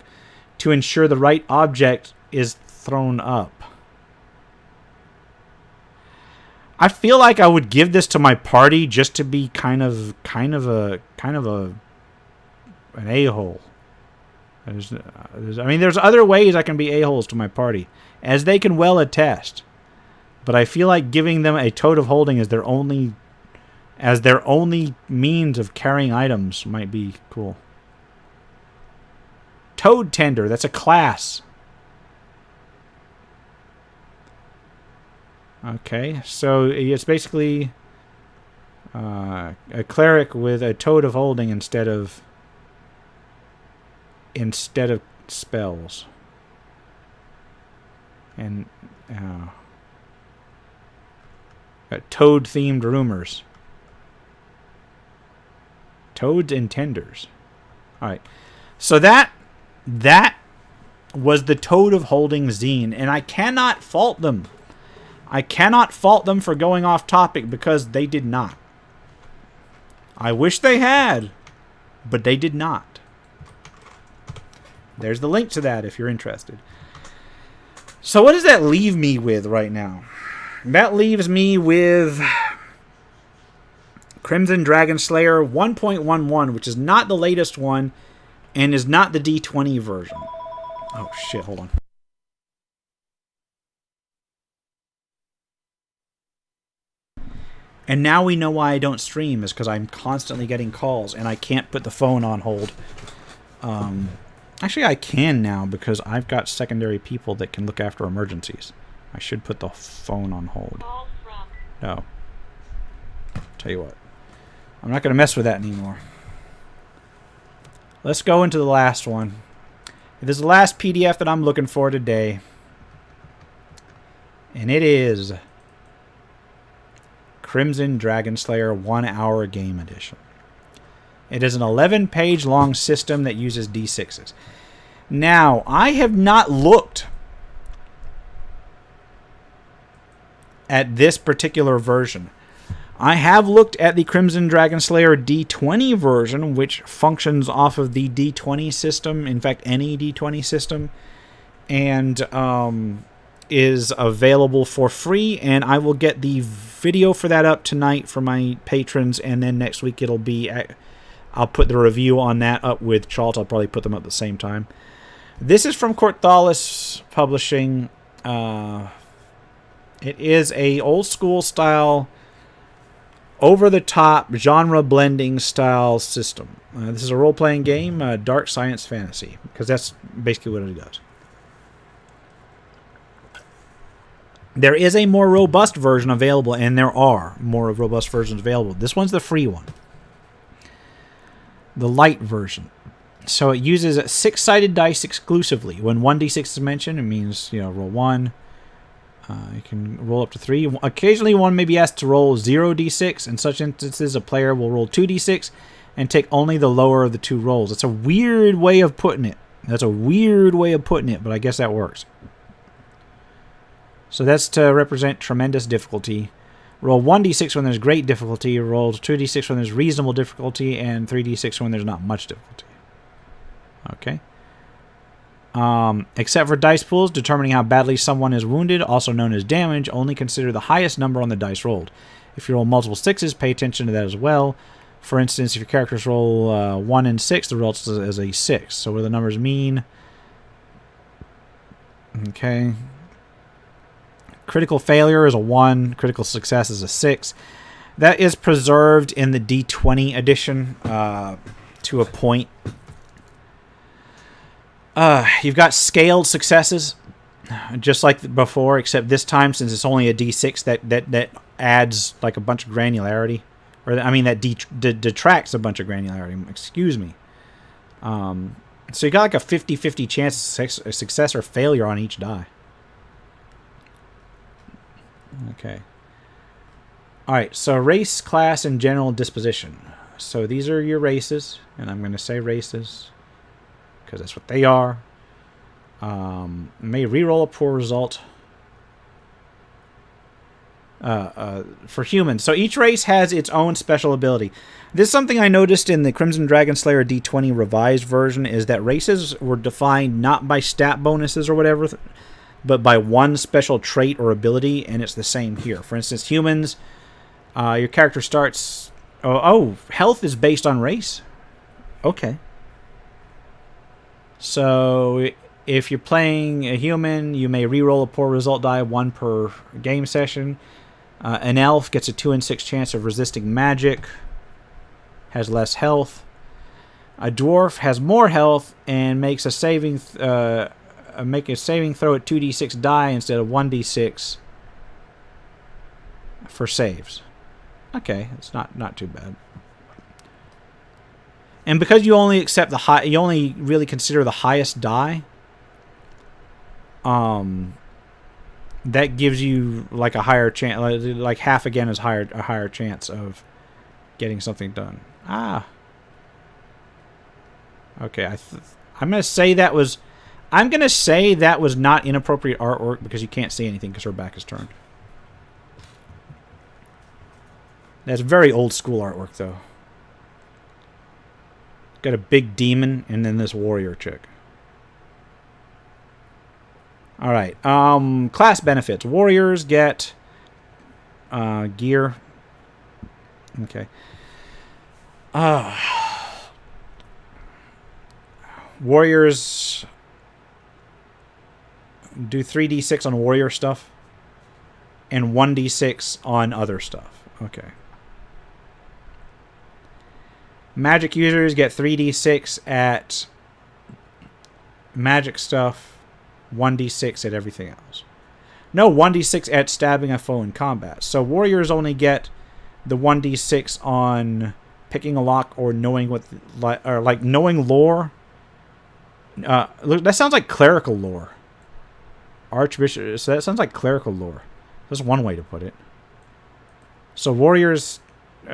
Speaker 1: to ensure the right object is thrown up. I feel like I would give this to my party just to be kind of an a-hole. I mean, there's other ways I can be a-holes to my party, as they can well attest. But I feel like giving them a toad of holding as their only means of carrying items might be cool. Toad tender, that's a class. Okay, so it's basically a cleric with a toad of holding instead of spells. And toad-themed rumors. Toads and tenders. All right, so that was the Toad of Holding zine, and I cannot fault them. I cannot fault them for going off topic because they did not. I wish they had, but they did not. There's the link to that if you're interested. So what does that leave me with right now? That leaves me with Crimson Dragon Slayer 1.11, which is not the latest one and is not the D20 version. Oh shit, hold on. And now we know why I don't stream, is because I'm constantly getting calls and I can't put the phone on hold. Actually, I can now because I've got secondary people that can look after emergencies. I should put the phone on hold. No. Tell you what. I'm not going to mess with that anymore. Let's go into the last one. This is the last PDF that I'm looking for today. And it is Crimson Dragon Slayer 1 Hour Game Edition. It is an 11-page long system that uses D6s. Now, I have not looked at this particular version. I have looked at the Crimson Dragon Slayer D20 version, which functions off of the D20 system, in fact, any D20 system, and is available for free, and I will get the video for that up tonight for my patrons, and then next week it'll be... I'll put the review on that up with Charles. I'll probably put them up at the same time. This is from Corthalis Publishing. It is a old school style, over-the-top, genre-blending style system. This is a role-playing game, dark science fantasy, because that's basically what it does. There is a more robust version available, and there are more robust versions available. This one's the free one. The light version. So it uses 6-sided dice exclusively. When 1d6 is mentioned, it means, roll 1. You can roll up to 3. Occasionally, one may be asked to roll 0d6. In such instances, a player will roll 2d6 and take only the lower of the 2 rolls. That's a weird way of putting it. But I guess that works. So that's to represent tremendous difficulty. Roll 1d6 when there's great difficulty, roll 2d6 when there's reasonable difficulty, and 3d6 when there's not much difficulty. Okay. Except for dice pools, determining how badly someone is wounded, also known as damage, only consider the highest number on the dice rolled. If you roll multiple 6s, pay attention to that as well. For instance, if your characters roll 1 and 6, the result is a 6. So what do the numbers mean? Okay. Critical failure is a 1. Critical success is a 6. That is preserved in the D20 edition to a point. You've got scaled successes, just like before, except this time, since it's only a D6, that adds like a bunch of granularity. That detracts a bunch of granularity. Excuse me. So you got like a 50-50 chance of success or failure on each die. Okay. Alright, so race, class, and general disposition. So these are your races, and I'm going to say races because that's what they are. May reroll a poor result. For humans. So each race has its own special ability. This is something I noticed in the Crimson Dragon Slayer D20 revised version, is that races were defined not by stat bonuses or whatever, but by one special trait or ability, and it's the same here. For instance, humans, your character starts... Oh, health is based on race? Okay. So if you're playing a human, you may reroll a poor result die, 1 per game session. An elf gets a 2 in 6 chance of resisting magic, has less health. A dwarf has more health and makes a saving throw at 2d6 die instead of 1d6 for saves. Okay, it's not too bad. And because you only accept you only really consider the highest die, that gives you like a higher chance, like half again is a higher chance of getting something done. Okay, I'm gonna say that was not inappropriate artwork because you can't see anything because her back is turned. That's very old school artwork though. Got a big demon and then this warrior chick. Alright, class benefits. Warriors get gear. Okay. Warriors do 3d6 on warrior stuff and 1d6 on other stuff. Okay. Magic users get 3d6 at magic stuff, 1d6 at everything else. No, 1d6 at stabbing a foe in combat. So warriors only get the 1d6 on picking a lock or knowing knowing lore. That sounds like clerical lore. Archbishop. So that sounds like clerical lore. That's one way to put it. So warriors.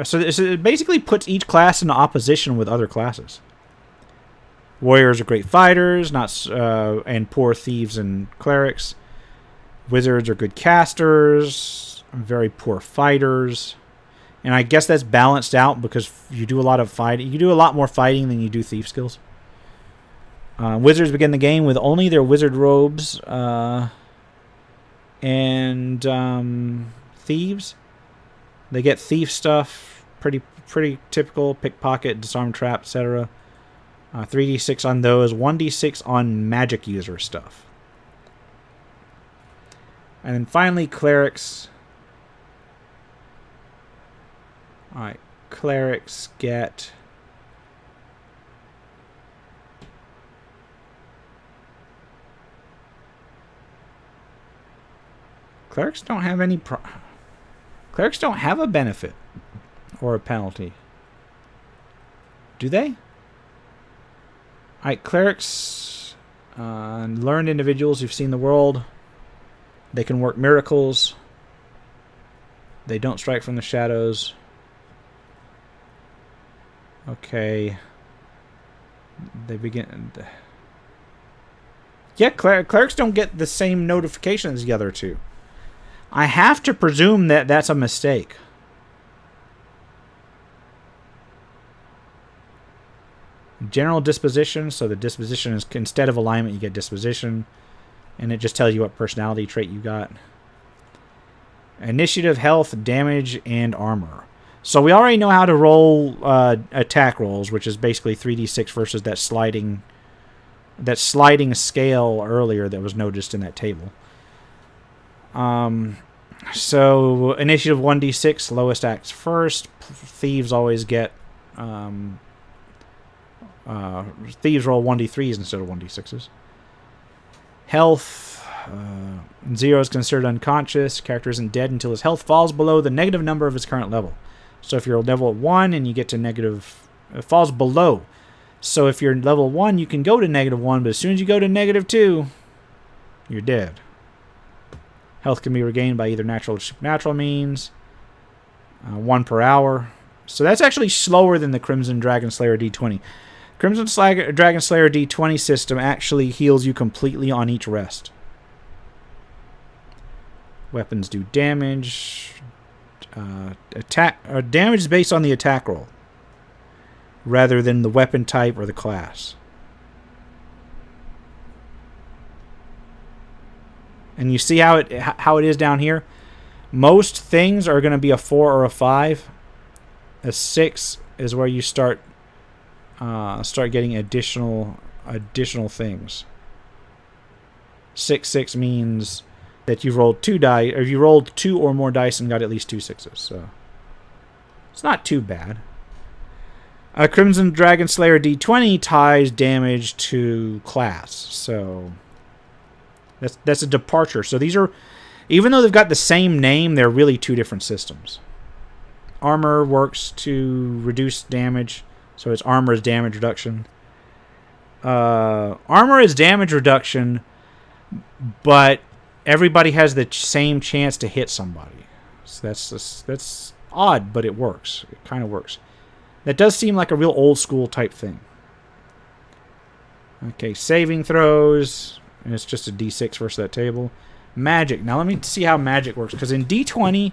Speaker 1: So it basically puts each class in opposition with other classes. Warriors are great fighters, and poor thieves and clerics. Wizards are good casters, very poor fighters. And I guess that's balanced out because you do a lot of fighting. You do a lot more fighting than you do thief skills. Wizards begin the game with only their wizard robes, and thieves. They get thief stuff, pretty typical, pickpocket, disarm trap, etc. 3d6 on those, 1d6 on magic user stuff. And then finally, clerics. Alright, clerics get... Clerics don't have any... Clerics don't have a benefit or a penalty. Do they? Alright, clerics... learned individuals who've seen the world. They can work miracles. They don't strike from the shadows. Okay. They begin... Yeah, clerics don't get the same notifications as the other two. I have to presume that that's a mistake. General disposition, so the disposition is, instead of alignment, you get disposition. And it just tells you what personality trait you got. Initiative, health, damage, and armor. So we already know how to roll attack rolls, which is basically 3d6 versus that sliding scale earlier that was noticed in that table. So initiative 1d6, lowest acts first. Thieves always get thieves roll 1d3s instead of 1d6s. Health 0 is considered unconscious. Character isn't dead until his health falls below the negative number of his current level. So if you're level 1 and you get to negative, it falls below. So if you're level 1, you can go to negative 1, but as soon as you go to negative 2, you're dead. Health can be regained by either natural or supernatural means. 1 per hour. So that's actually slower than the Crimson Dragon Slayer D20. Crimson Dragon Slayer D20 system actually heals you completely on each rest. Weapons do damage. Damage is based on the attack roll, rather than the weapon type or the class. And you see how it is down here? Most things are going to be a 4 or a 5. A 6 is where you start getting additional things. 6 means that you've rolled 2 dice, or you rolled 2 or more dice and got at least 2 6s. So it's not too bad. Crimson Dragon Slayer D20 ties damage to class, so that's a departure. So these are, even though they've got the same name, they're really 2 different systems. Armor works to reduce damage, so it's armor is damage reduction. Armor is damage reduction, but everybody has the same chance to hit somebody. So that's odd, but it works. It kind of works. That does seem like a real old school type thing. Okay, saving throws, and it's just a d6 versus that table. Magic. Now let me see how magic works, because in D20,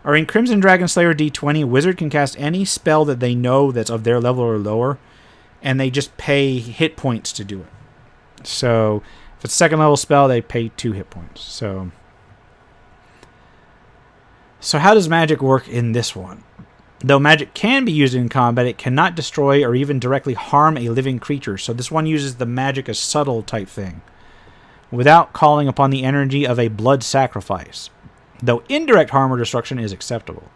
Speaker 1: or in Crimson Dragon Slayer D20, Wizard can cast any spell that they know that's of their level or lower, and they just pay hit points to do it. So if it's a second level spell, they pay 2 hit points. So how does magic work in this one? Though magic can be used in combat, it cannot destroy or even directly harm a living creature. So this one uses the magic as subtle type thing, without calling upon the energy of a blood sacrifice. Though indirect harm or destruction is acceptable.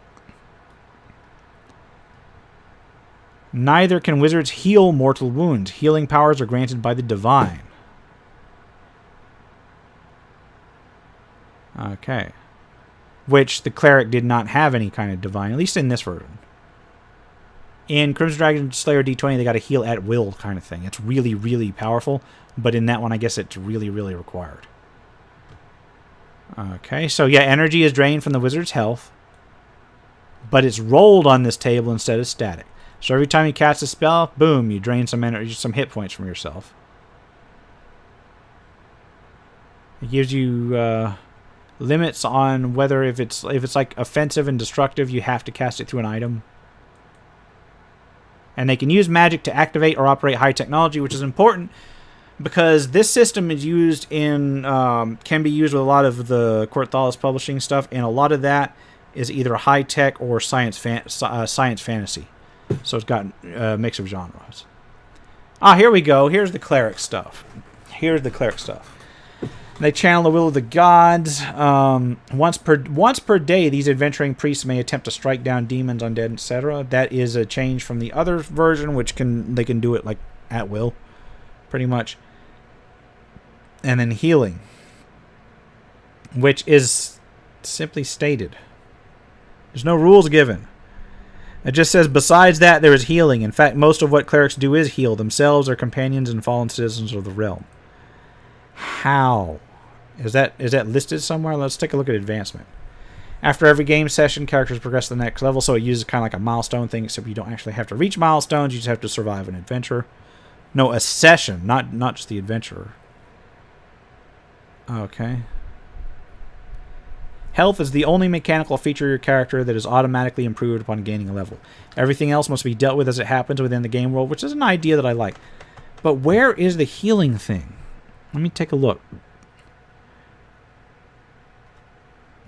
Speaker 1: Neither can wizards heal mortal wounds. Healing powers are granted by the divine. Okay. Which the cleric did not have any kind of divine, at least in this version. In Crimson Dragon Slayer D20, they got a heal at will kind of thing. It's really, really powerful, but in that one, I guess it's really, really required. Okay, so yeah, energy is drained from the wizard's health, but it's rolled on this table instead of static. So every time you cast a spell, boom, you drain some energy, some hit points from yourself. It gives you limits on whether if it's like offensive and destructive, you have to cast it through an item. And they can use magic to activate or operate high technology, which is important because this system is used in can be used with a lot of the Court publishing stuff, and a lot of that is either high tech or science fantasy. So it's got a mix of genres. Here we go. Here's the cleric stuff. They channel the will of the gods. Once per day, these adventuring priests may attempt to strike down demons, undead, etc. That is a change from the other version, which they can do it like at will, pretty much. And then healing, which is simply stated. There's no rules given. It just says, besides that, there is healing. In fact, most of what clerics do is heal themselves, their companions, and fallen citizens of the realm. How? Is that listed somewhere? Let's take a look at advancement. After every game session, characters progress to the next level, so it uses kind of like a milestone thing, except you don't actually have to reach milestones, you just have to survive an adventure. No, a session, not just the adventurer. Okay. Health is the only mechanical feature of your character that is automatically improved upon gaining a level. Everything else must be dealt with as it happens within the game world, which is an idea that I like. But where is the healing thing? Let me take a look.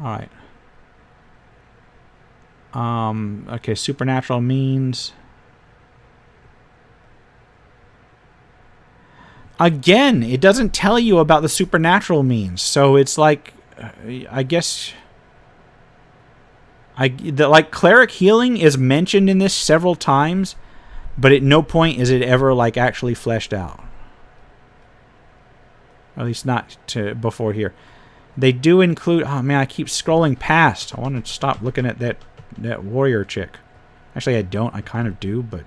Speaker 1: Alright. Okay, supernatural means... Again, it doesn't tell you about the supernatural means, so it's like... I guess like cleric healing is mentioned in this several times, but at no point is it ever like actually fleshed out. Or at least not before here. They do include. Oh man, I keep scrolling past. I want to stop looking at that warrior chick. Actually, I don't. I kind of do, but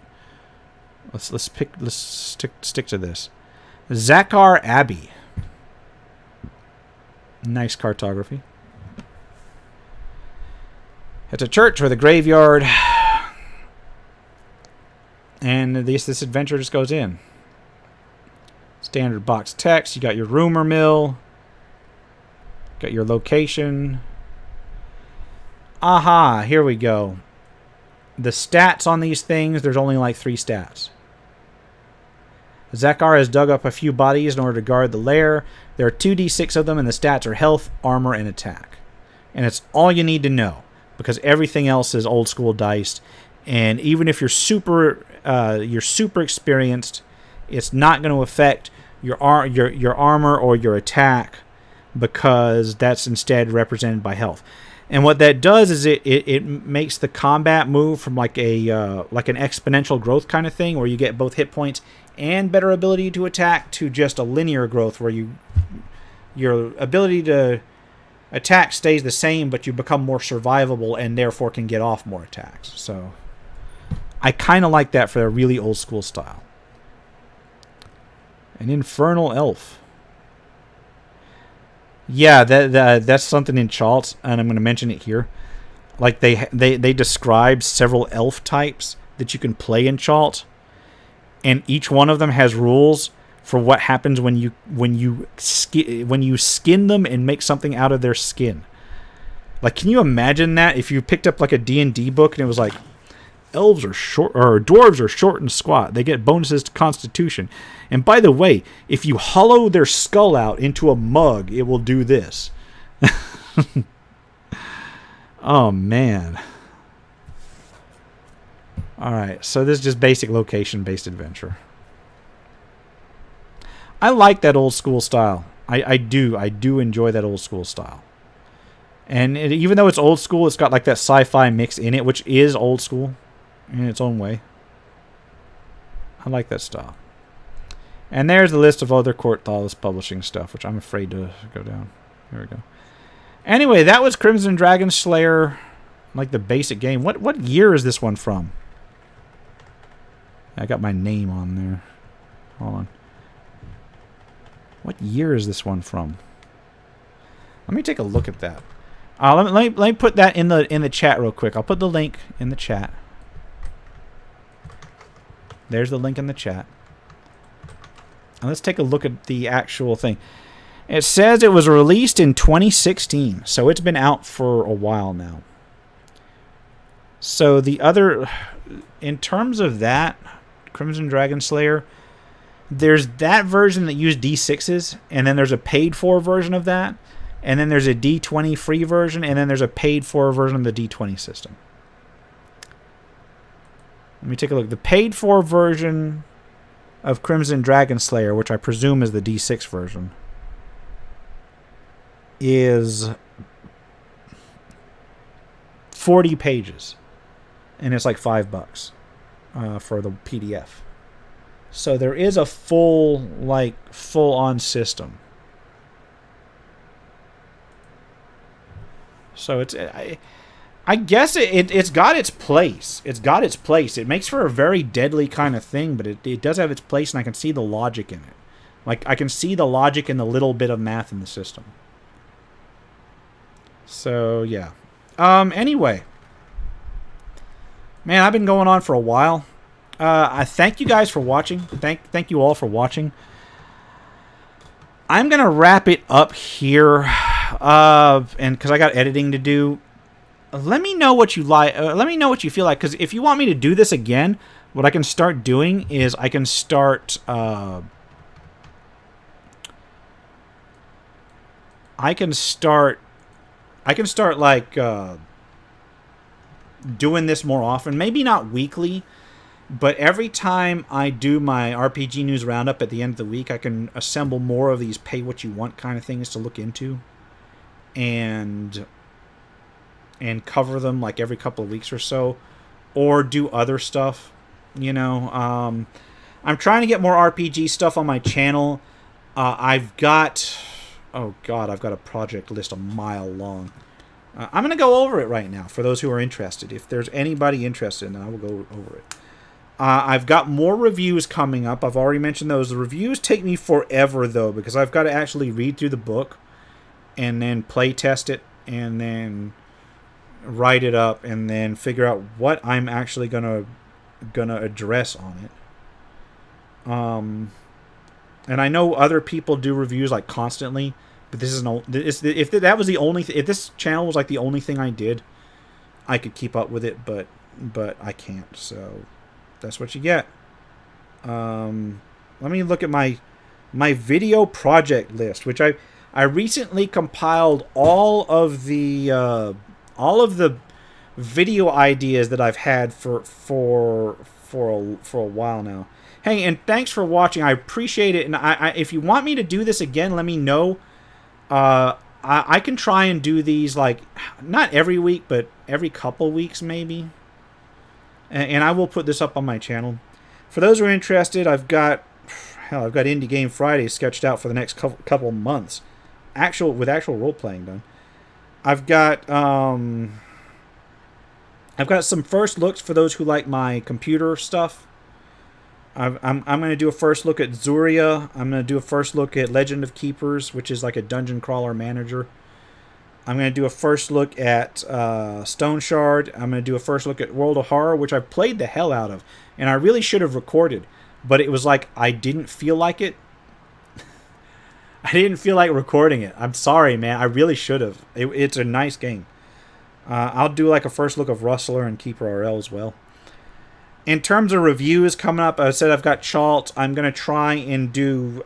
Speaker 1: let's stick to this. Zakar Abbey. Nice cartography. It's a church with a graveyard. And this adventure just goes in. Standard box text. You got your rumor mill. Got your location. Aha, here we go. The stats on these things, there's only like 3 stats. Zakar has dug up a few bodies in order to guard the lair. There are 2d6 of them, and the stats are health, armor, and attack. And it's all you need to know, because everything else is old school diced. And even if you're super experienced, it's not going to affect your armor or your attack, because that's instead represented by health. And what that does is it makes the combat move from like an exponential growth kind of thing, where you get both hit points and better ability to attack, to just a linear growth where your ability to attack stays the same, but you become more survivable and therefore can get off more attacks. So I kind of like that for a really old school style. An infernal elf. Yeah, that's something in Chalt, and I'm going to mention it here. Like they describe several elf types that you can play in Chalt, and each one of them has rules for what happens when you skin them and make something out of their skin. Like, can you imagine that if you picked up like a D&D book and it was like, elves are short, or dwarves are short and squat. They get bonuses to Constitution. And by the way, if you hollow their skull out into a mug, it will do this. Oh, man. Alright, so this is just basic location-based adventure. I like that old school style. I do enjoy that old school style. And even though it's old school, it's got like that sci-fi mix in it, which is old school in its own way. I like that style. And there's the list of other Court Thawless publishing stuff, which I'm afraid to go down. Here we go. Anyway, that was Crimson Dragon Slayer, like the basic game. What year is this one from? I got my name on there. Hold on. What year is this one from? Let me take a look at that. Let me put that in the chat real quick. I'll put the link in the chat. There's the link in the chat. And let's take a look at the actual thing. It says it was released in 2016, so it's been out for a while now. So the other, in terms of that, Crimson Dragon Slayer, there's that version that used D6s, and then there's a paid-for version of that, and then there's a D20 free version, and then there's a paid-for version of the D20 system. Let me take a look. The paid-for version of Crimson Dragon Slayer, which I presume is the D6 version, is 40 pages, and it's like $5 for the PDF. So there is a full-on system. So I guess it's got its place. It's got its place. It makes for a very deadly kind of thing, but it does have its place, and I can see the logic in it. Like, I can see the logic in the little bit of math in the system. So, yeah. Anyway. Man, I've been going on for a while. I thank you guys for watching. Thank you all for watching. I'm going to wrap it up here. And because I got editing to do. Let me know what you like. Let me know what you feel like. Because if you want me to do this again, what I can start doing is I can start... I can start like doing this more often. Maybe not weekly, but every time I do my RPG News Roundup at the end of the week, I can assemble more of these pay what you want kind of things to look into and cover them like every couple of weeks or so, or do other stuff, you know. I'm trying to get more RPG stuff on my channel. I've got... Oh, God, I've got a project list a mile long. I'm going to go over it right now for those who are interested. If there's anybody interested, then I will go over it. I've got more reviews coming up. I've already mentioned those. The reviews take me forever, though, because I've got to actually read through the book and then play test it and then write it up and then figure out what I'm actually gonna address on it. And I know other people do reviews like constantly, but this is if that was the only if this channel was like the only thing I did, I could keep up with it, but I can't. So that's what you get. Let me look at my video project list, which I recently compiled all of the video ideas that I've had for a while now. Hey, and thanks for watching. I appreciate it. And I if you want me to do this again, let me know. I can try and do these, like, not every week, but every couple weeks maybe. And I will put this up on my channel. For those who are interested, I've got Indie Game Friday sketched out for the next couple months. With actual role-playing done. I've got some first looks for those who like my computer stuff. I'm going to do a first look at Zuria. I'm going to do a first look at Legend of Keepers, which is like a dungeon crawler manager. I'm going to do a first look at Stone Shard. I'm going to do a first look at World of Horror, which I played the hell out of. And I really should have recorded. But it was like I didn't feel like it. I didn't feel like recording it. I'm sorry, man. I really should have. It's a nice game. I'll do like a first look of Rustler and Keeper RL as well. In terms of reviews coming up, I said I've got Chalt. I'm going to try and do...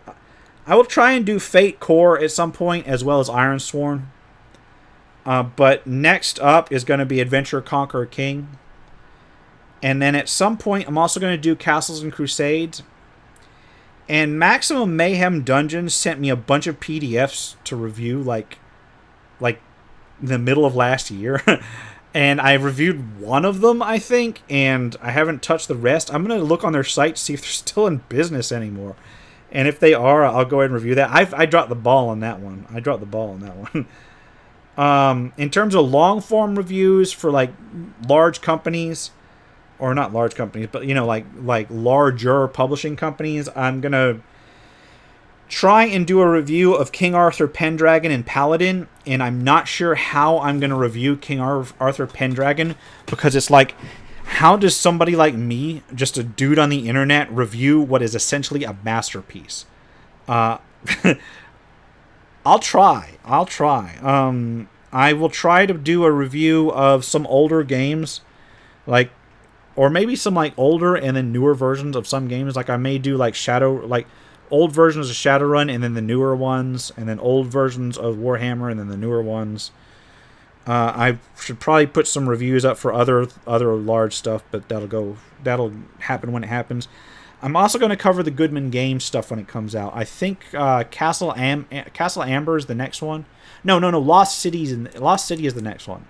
Speaker 1: I will try and do Fate Core at some point, as well as Ironsworn. But next up is going to be Adventure Conqueror King. And then at some point, I'm also going to do Castles and Crusades. And Maximum Mayhem Dungeons sent me a bunch of PDFs to review, like in the middle of last year. And I reviewed one of them, I think, and I haven't touched the rest. I'm going to look on their site to see if they're still in business anymore. And if they are, I'll go ahead and review that. I dropped the ball on that one. In terms of long-form reviews for, like, large companies, or not large companies, but, you know, like larger publishing companies, I'm going to try and do a review of King Arthur Pendragon and Paladin, and I'm not sure how I'm going to review King Arthur Pendragon, because it's like, how does somebody like me, just a dude on the internet, review what is essentially a masterpiece? I'll try. I will try to do a review of some older games, like, or maybe some like older and then newer versions of some games. Like I may do like old versions of Shadowrun and then the newer ones, and then old versions of Warhammer and then the newer ones. I should probably put some reviews up for other large stuff, but that'll happen when it happens. I'm also going to cover the Goodman Games stuff when it comes out. I think Castle Amber is the next one. No. Lost City is the next one.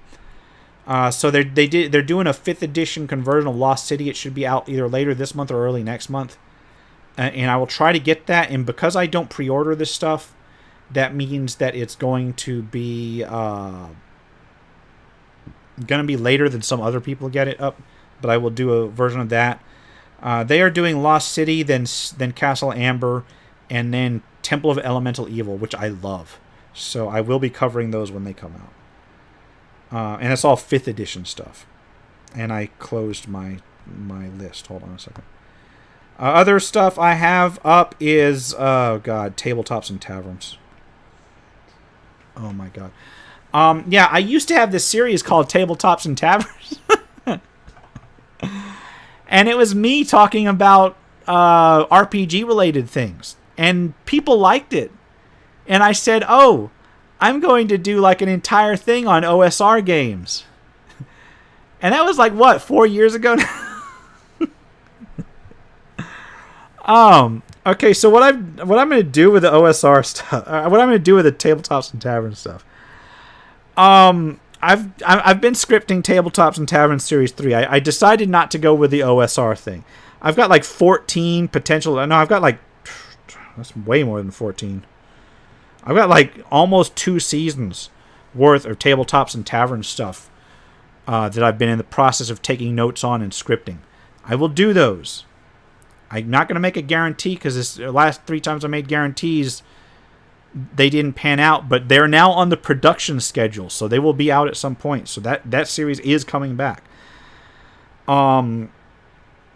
Speaker 1: So they're doing a 5th edition conversion of Lost City. It should be out either later this month or early next month. And I will try to get that. And because I don't pre-order this stuff, that means that it's going to be going to be later than some other people get it up, but I will do a version of that. They are doing Lost City, then Castle Amber, and then Temple of Elemental Evil, which I love. So I will be covering those when they come out. And it's all 5th edition stuff. And I closed my list. Hold on a second. Other stuff I have up is, Tabletops and Taverns. Oh my god. Yeah, I used to have this series called Tabletops and Taverns. And it was me talking about RPG-related things. And people liked it. And I said, oh, I'm going to do like an entire thing on OSR games. And that was like, what, 4 years ago now? Okay, so what I'm going to do with the OSR stuff, what I'm going to do with the Tabletops and Taverns stuff, I've been scripting Tabletops and Taverns Series 3. I decided not to go with the OSR thing. I've got like 14 potential... No, I've got like... That's way more than 14. I've got like almost 2 seasons worth of Tabletops and Taverns stuff that I've been in the process of taking notes on and scripting. I will do those. I'm not going to make a guarantee because the last 3 times I made guarantees, they didn't pan out, but they're now on the production schedule, so they will be out at some point. So that series is coming back. And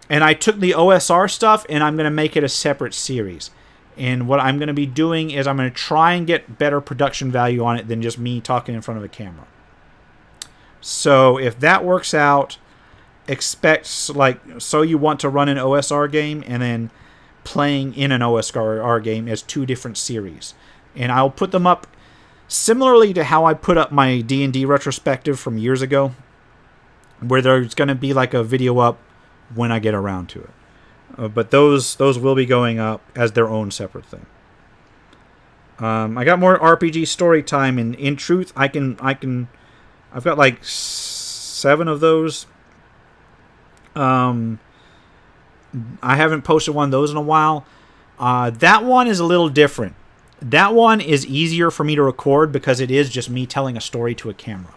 Speaker 1: I took the OSR stuff, and I'm going to make it a separate series. And what I'm going to be doing is I'm going to try and get better production value on it than just me talking in front of a camera. So if that works out, expect, like, so you want to run an OSR game and then playing in an OSR game as 2 different series. And I'll put them up similarly to how I put up my D&D retrospective from years ago, where there's going to be like a video up when I get around to it. But those will be going up as their own separate thing. I got more RPG story time, and in truth, I've got like 7 of those. I haven't posted one of those in a while. That one is a little different. That one is easier for me to record because it is just me telling a story to a camera.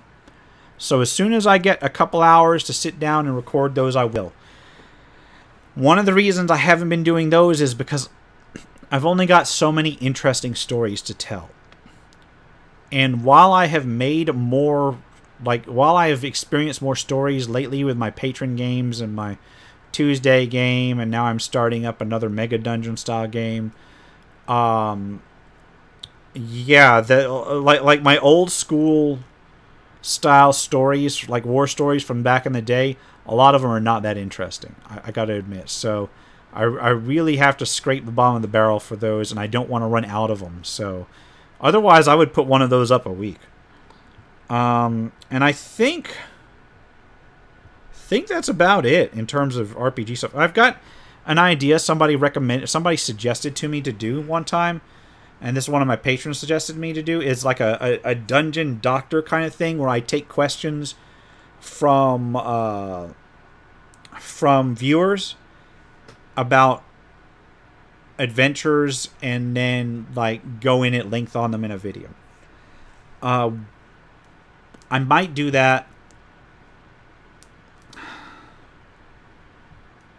Speaker 1: So as soon as I get a couple hours to sit down and record those, I will. One of the reasons I haven't been doing those is because I've only got so many interesting stories to tell. And while I have made more, while I have experienced more stories lately with my patron games and my Tuesday game, and now I'm starting up another Mega Dungeon style game. Yeah, like my old school style stories, like war stories from back in the day, a lot of them are not that interesting, I got to admit. So I really have to scrape the bottom of the barrel for those, and I don't want to run out of them. So otherwise, I would put one of those up a week. And I think that's about it in terms of RPG stuff. I've got an idea somebody suggested to me to do one time, and this is one of my patrons suggested me to do, is like a dungeon doctor kind of thing where I take questions from viewers about adventures and then like go in at length on them in a video. I might do that.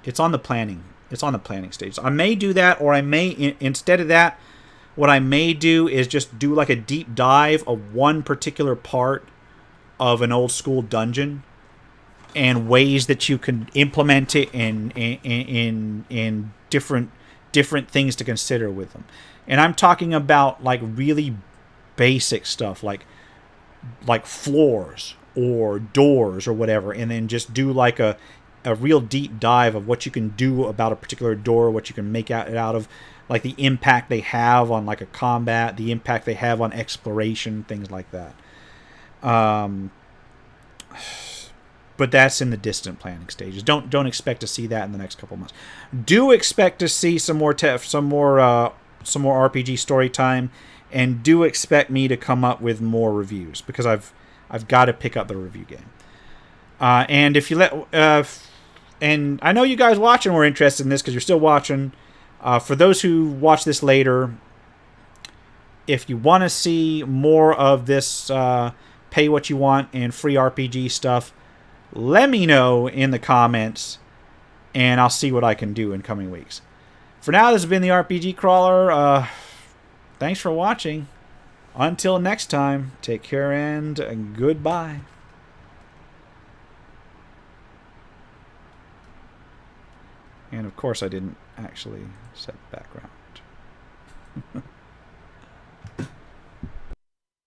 Speaker 1: It's on the planning stage. I may do that, or I may, instead of that, what I may do is just do like a deep dive of one particular part of an old school dungeon and ways that you can implement it in different things to consider with them. And I'm talking about like really basic stuff like floors or doors or whatever, and then just do like a real deep dive of what you can do about a particular door, what you can make it out of, like the impact they have on like a combat, the impact they have on exploration, things like that. But that's in the distant planning stages. Don't expect to see that in the next couple of months. Do expect to see some more RPG story time, and do expect me to come up with more reviews, because I've got to pick up the review game. And if you and I know you guys watching were interested in this because you're still watching. For those who watch this later, if you want to see more of this pay what you want and free RPG stuff, let me know in the comments, and I'll see what I can do in coming weeks. For now, this has been the RPG Crawler. Thanks for watching. Until next time, take care and goodbye. And of course, I didn't actually set background.